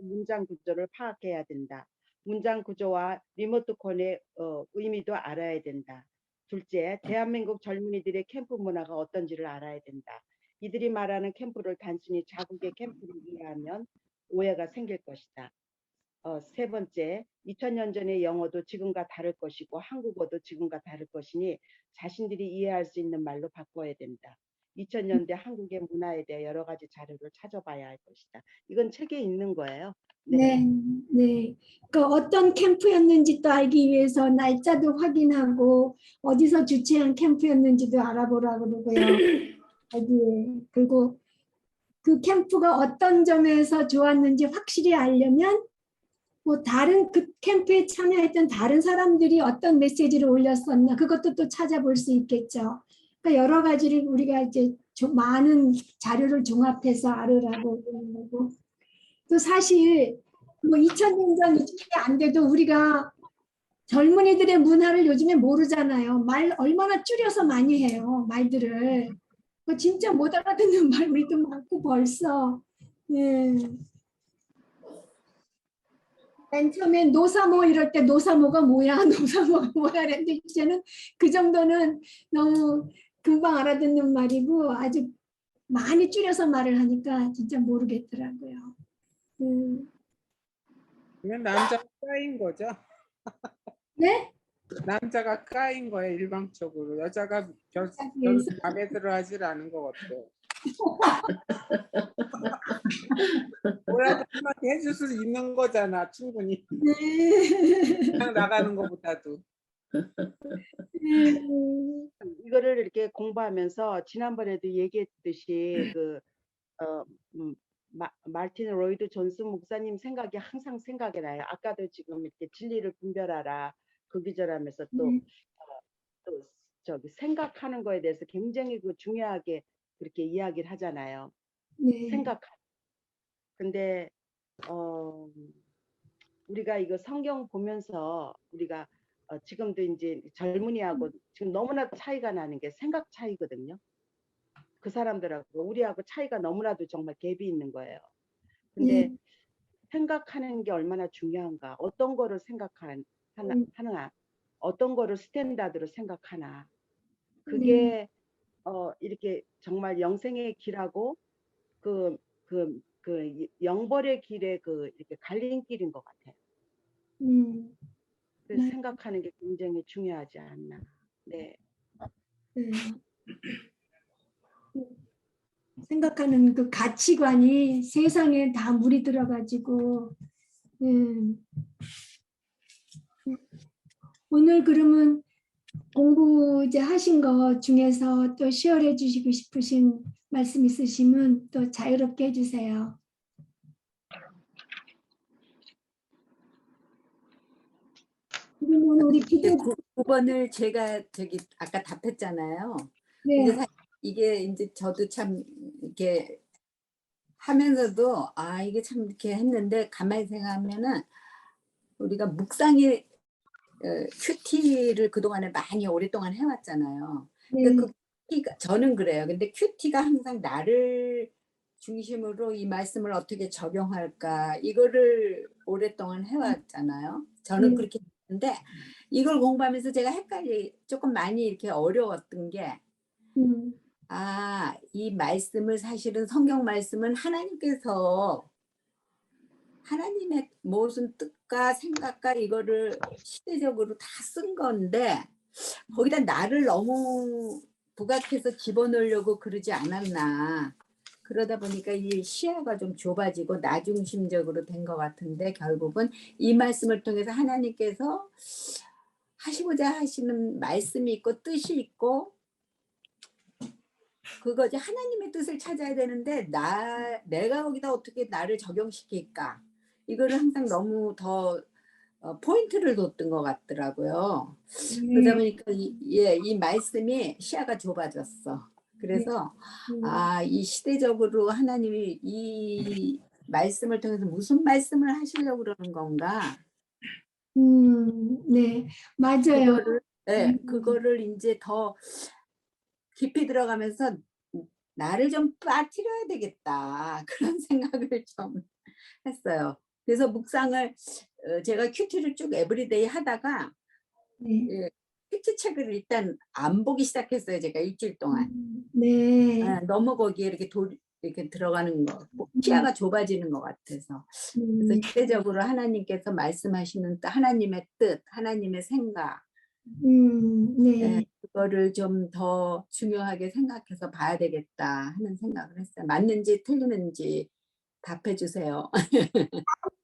문장 구조를 파악해야 된다. 문장 구조와 리모트 콘의 의미도 알아야 된다. 둘째, 대한민국 젊은이들의 캠프 문화가 어떤지를 알아야 된다. 이들이 말하는 캠프를 단순히 자국의 캠프로 이해하면 오해가 생길 것이다. 세 번째, 2000년 전의 영어도 지금과 다를 것이고 한국어도 지금과 다를 것이니 자신들이 이해할 수 있는 말로 바꿔야 된다. 2000년대 한국의 문화에 대해 여러 가지 자료를 찾아봐야 할 것이다. 이건 책에 있는 거예요. 네, 네. 그 어떤 캠프였는지도 알기 위해서 날짜도 확인하고 어디서 주최한 캠프였는지도 알아보라고 그러고요. 그리고 그 캠프가 어떤 점에서 좋았는지 확실히 알려면 뭐 다른 그 캠프에 참여했던 다른 사람들이 어떤 메시지를 올렸었나 그것도 또 찾아볼 수 있겠죠. 그러니까 여러 가지를 우리가 이제 많은 자료를 종합해서 알으라고 그러는 거고. 또 사실 뭐 2000년 전 이게 안 돼도 우리가 젊은이들의 문화를 요즘에 모르잖아요. 말 얼마나 줄여서 많이 해요. 말들을. 진짜 못 알아듣는 말 우리도 많고 벌써. 예. 맨 처음에 노사모 이럴 때 노사모가 뭐야 노사모가 뭐야 그랬는데 이제는 그 정도는 너무 금방 알아듣는 말이고 아주 많이 줄여서 말을 하니까 진짜 모르겠더라고요. 그냥 남자가 까인 거죠. 네? 남자가 까인 거예요, 일방적으로. 여자가 별로 마음에 들어 하질 않은 것 같아요. 뭐라도 한마디 해줄 수 있는 거잖아, 충분히. 그냥 나가는 것보다도. 이거를 이렇게 공부하면서 지난번에도 얘기했듯이 마르틴 로이드 존스 목사님 생각이 항상 생각이 나요. 아까도 지금 이렇게 진리를 분별하라 그 기절하면서 또 저기 생각하는 거에 대해서 굉장히 그 중요하게 그렇게 이야기를 하잖아요. 네. 근데 우리가 이거 성경 보면서 우리가 지금도 이제 젊은이하고 지금 너무나도 차이가 나는 게 생각 차이거든요. 그 사람들하고 우리하고 차이가 너무나도 정말 갭이 있는 거예요. 근데 생각하는 게 얼마나 중요한가, 어떤 거를 하나, 어떤 거를 스탠다드로 생각하나, 그게 이렇게 정말 영생의 길하고 그 영벌의 길의 이렇게 갈림길인 것 같아요. 그래서 생각하는 게 굉장히 중요하지 않나. 네. 생각하는 그 가치관이 세상에 다 물이 들어가지고 오늘 그러면 공부 이제 하신 거 중에서 또 시열해 주시고 싶으신 말씀 있으시면 또 자유롭게 해주세요. 그러면 우리 기도 9번을 제가 저기 아까 답했잖아요. 네. 근데 이게 이제 저도 참 이렇게 하면서도 이게 참 이렇게 했는데 가만히 생각하면은 우리가 묵상이 큐티를 그동안에 많이 오랫동안 해왔잖아요. 그러니까 그 큐티가, 저는 그래요. 근데 큐티가 항상 나를 중심으로 이 말씀을 어떻게 적용할까 이거를 오랫동안 해왔잖아요. 저는 그렇게 했는데 이걸 공부하면서 제가 조금 많이 이렇게 어려웠던 게 이 말씀을 사실은 성경 말씀은 하나님께서 하나님의 무슨 뜻과 생각과 이거를 시대적으로 다 쓴 건데 거기다 나를 너무 부각해서 집어넣으려고 그러지 않았나. 그러다 보니까 이 시야가 좀 좁아지고 나중심적으로 된 것 같은데 결국은 이 말씀을 통해서 하나님께서 하시고자 하시는 말씀이 있고 뜻이 있고 그거지. 하나님의 뜻을 찾아야 되는데 내가 거기다 어떻게 나를 적용시킬까 이거를 항상 너무 더 포인트를 뒀던 것 같더라고요. 그러다 보니까 이 말씀이 시야가 좁아졌어. 그래서 이 시대적으로 하나님이 이 말씀을 통해서 무슨 말씀을 하시려고 그러는 건가? 네, 맞아요. 그거를 이제 더 깊이 들어가면서 나를 좀 빠뜨려야 되겠다 그런 생각을 좀 했어요. 그래서 묵상을 제가 큐티를 쭉 에브리데이 하다가 큐티 책을 일단 안 보기 시작했어요. 제가 일주일 동안. 너무 거기에 이렇게 들어가는 거, 시야가 좁아지는 것 같아서. 그래서 시대적으로 하나님께서 말씀하시는 하나님의 뜻, 하나님의 생각, 그거를 좀 더 중요하게 생각해서 봐야 되겠다 하는 생각을 했어요. 맞는지 틀리는지 답해 주세요.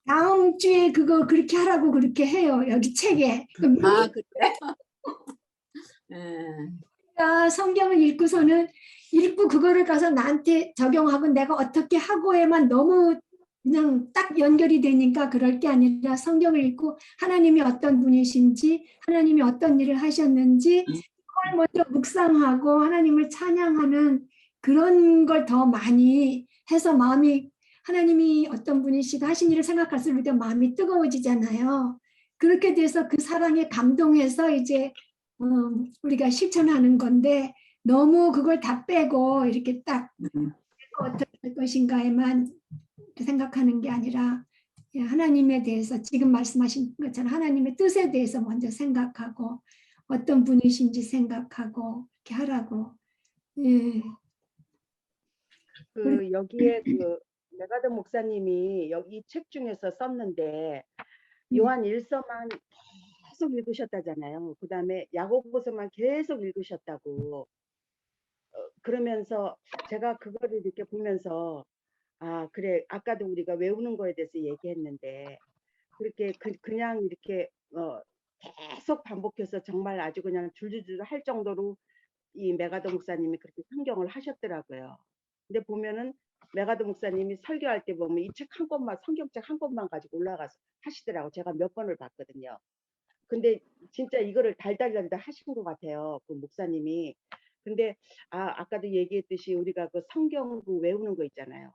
다음 주에 그거 그렇게 하라고 그렇게 해요. 여기 책에. 그래? 성경을 읽고서는 읽고 그거를 가서 나한테 적용하고 내가 어떻게 하고에만 너무 그냥 딱 연결이 되니까 그럴 게 아니라 성경을 읽고 하나님이 어떤 분이신지 하나님이 어떤 일을 하셨는지 그걸 먼저 묵상하고 하나님을 찬양하는 그런 걸 더 많이 해서 마음이 하나님이 어떤 분이시고 하신 일을 생각할수록 마음이 뜨거워지잖아요. 그렇게 돼서 그 사랑에 감동해서 이제 우리가 실천하는 건데 너무 그걸 다 빼고 이렇게 딱 어떻게 할 것인가에만 생각하는 게 아니라 하나님에 대해서 지금 말씀하신 것처럼 하나님의 뜻에 대해서 먼저 생각하고 어떤 분이신지 생각하고 이렇게 하라고. 여기에 메가더 목사님이 여기 책 중에서 썼는데 요한 1서만 계속 읽으셨다잖아요. 그 다음에 야고보서만 계속 읽으셨다고. 그러면서 제가 그거를 이렇게 보면서 그래, 아까도 우리가 외우는 거에 대해서 얘기했는데 그렇게 그냥 이렇게 계속 반복해서 정말 아주 그냥 줄줄줄 할 정도로 이 메가더 목사님이 그렇게 성경을 하셨더라고요. 근데 보면은 메가드 목사님이 설교할 때 보면 이 책 한 권만, 성경책 한 권만 가지고 올라가서 하시더라고. 제가 몇 번을 봤거든요. 근데 진짜 이거를 달달달달 하신 것 같아요. 그 목사님이. 근데 아까도 얘기했듯이 우리가 그 성경 그 외우는 거 있잖아요.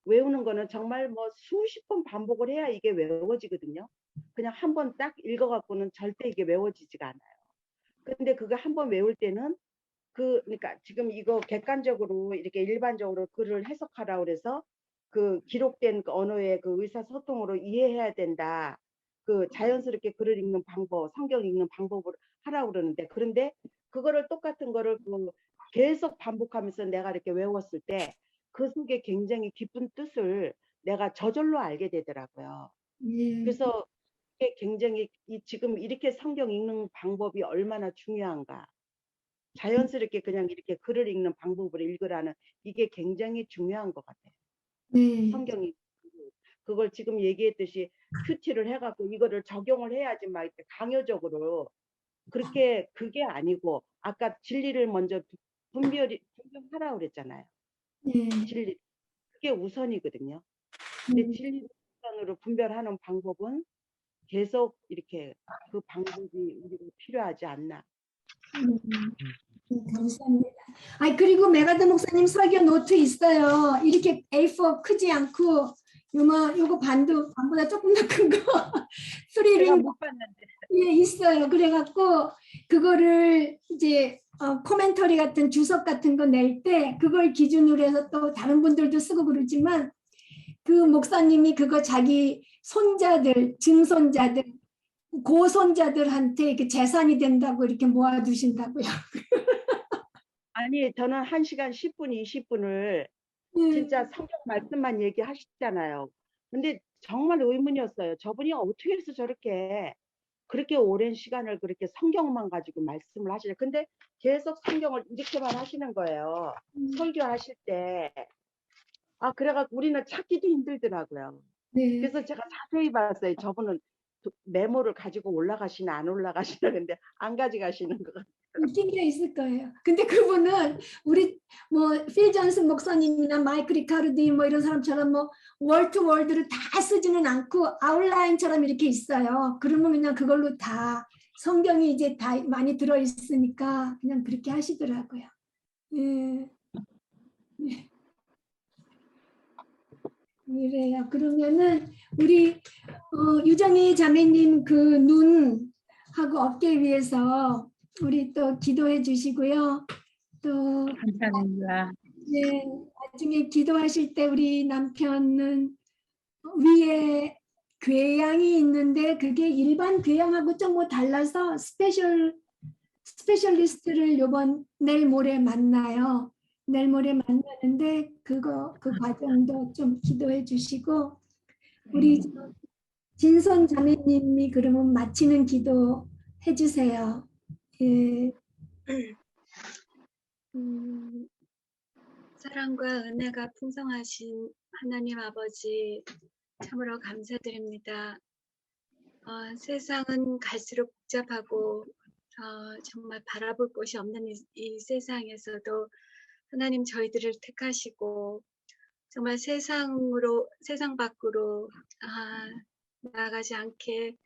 외우는 거는 정말 뭐 수십 번 반복을 해야 이게 외워지거든요. 그냥 한 번 딱 읽어갖고는 절대 이게 외워지지가 않아요. 근데 그거 한 번 외울 때는 그러니까 지금 이거 객관적으로 이렇게 일반적으로 글을 해석하라고 그래서 그 기록된 그 언어의 그 의사소통으로 이해해야 된다. 그 자연스럽게 글을 읽는 방법, 성경 읽는 방법을 하라고 그러는데 그런데 그거를 똑같은 거를 그 계속 반복하면서 내가 이렇게 외웠을 때 그 속에 굉장히 깊은 뜻을 내가 저절로 알게 되더라고요. 그래서 이게 굉장히 지금 이렇게 성경 읽는 방법이 얼마나 중요한가. 자연스럽게 그냥 이렇게 글을 읽는 방법을 읽으라는 이게 굉장히 중요한 것 같아요. 성경이 그걸 지금 얘기했듯이 큐티를 해갖고 이거를 적용을 해야지 막 이렇게 강요적으로 그렇게 그게 아니고 아까 진리를 먼저 분별하라고 그랬잖아요. 진리 그게 우선이거든요. 근데 진리 우선으로 분별하는 방법은 계속 이렇게 그 방법이 우리가 필요하지 않나. 감사합니다. 그리고 메가드 목사님 설교 노트 있어요. 이렇게 A4 크지 않고 요거 반보다 조금 더 큰 거. 제가 못 봤는데. 예, 있어요. 그래갖고 그거를 이제 코멘터리 같은 주석 같은 거 낼 때 그걸 기준으로 해서 또 다른 분들도 쓰고 그러지만 그 목사님이 그거 자기 손자들, 증손자들, 고손자들한테 이렇게 재산이 된다고 이렇게 모아두신다고요. 아니 저는 1시간 10분, 20분을 진짜 성경 말씀만 얘기하시잖아요. 근데 정말 의문이었어요. 저분이 어떻게 해서 저렇게 그렇게 오랜 시간을 그렇게 성경만 가지고 말씀을 하시냐. 근데 계속 성경을 이렇게만 하시는 거예요. 설교하실 때. 그래갖고 우리는 찾기도 힘들더라고요. 그래서 제가 자세히 봤어요. 저분은 메모를 가지고 올라가시나 안 올라가시나. 근데 안 가져가시는 것 같아요. 낀 게 있을 거예요. 근데 그분은 우리 필 존슨 목사님이나 마이클 리카르디 이런 사람처럼 월투 월드를 다 쓰지는 않고 아웃라인처럼 이렇게 있어요. 그러면 그냥 그걸로 다 성경이 이제 다 많이 들어 있으니까 그냥 그렇게 하시더라고요. 예. 그래요. 그러면은 우리 유정희 자매님 그 눈하고 어깨 위에서 우리 또 기도해 주시고요. 또 감사합니다. 네, 나중에 기도하실 때 우리 남편은 위에 궤양이 있는데 그게 일반 궤양하고 좀 달라서 스페셜리스트를 내일 모레 만나요. 내일 모레 만나는데 그 과정도 좀 기도해 주시고 우리 진선 자매님이 그러면 마치는 기도 해주세요. 예. 사랑과 은혜가 풍성하신 하나님 아버지 참으로 감사드립니다. 세상은 갈수록 복잡하고 정말 바라볼 곳이 없는 이 세상에서도 하나님 저희들을 택하시고 정말 세상 밖으로 나가지 않게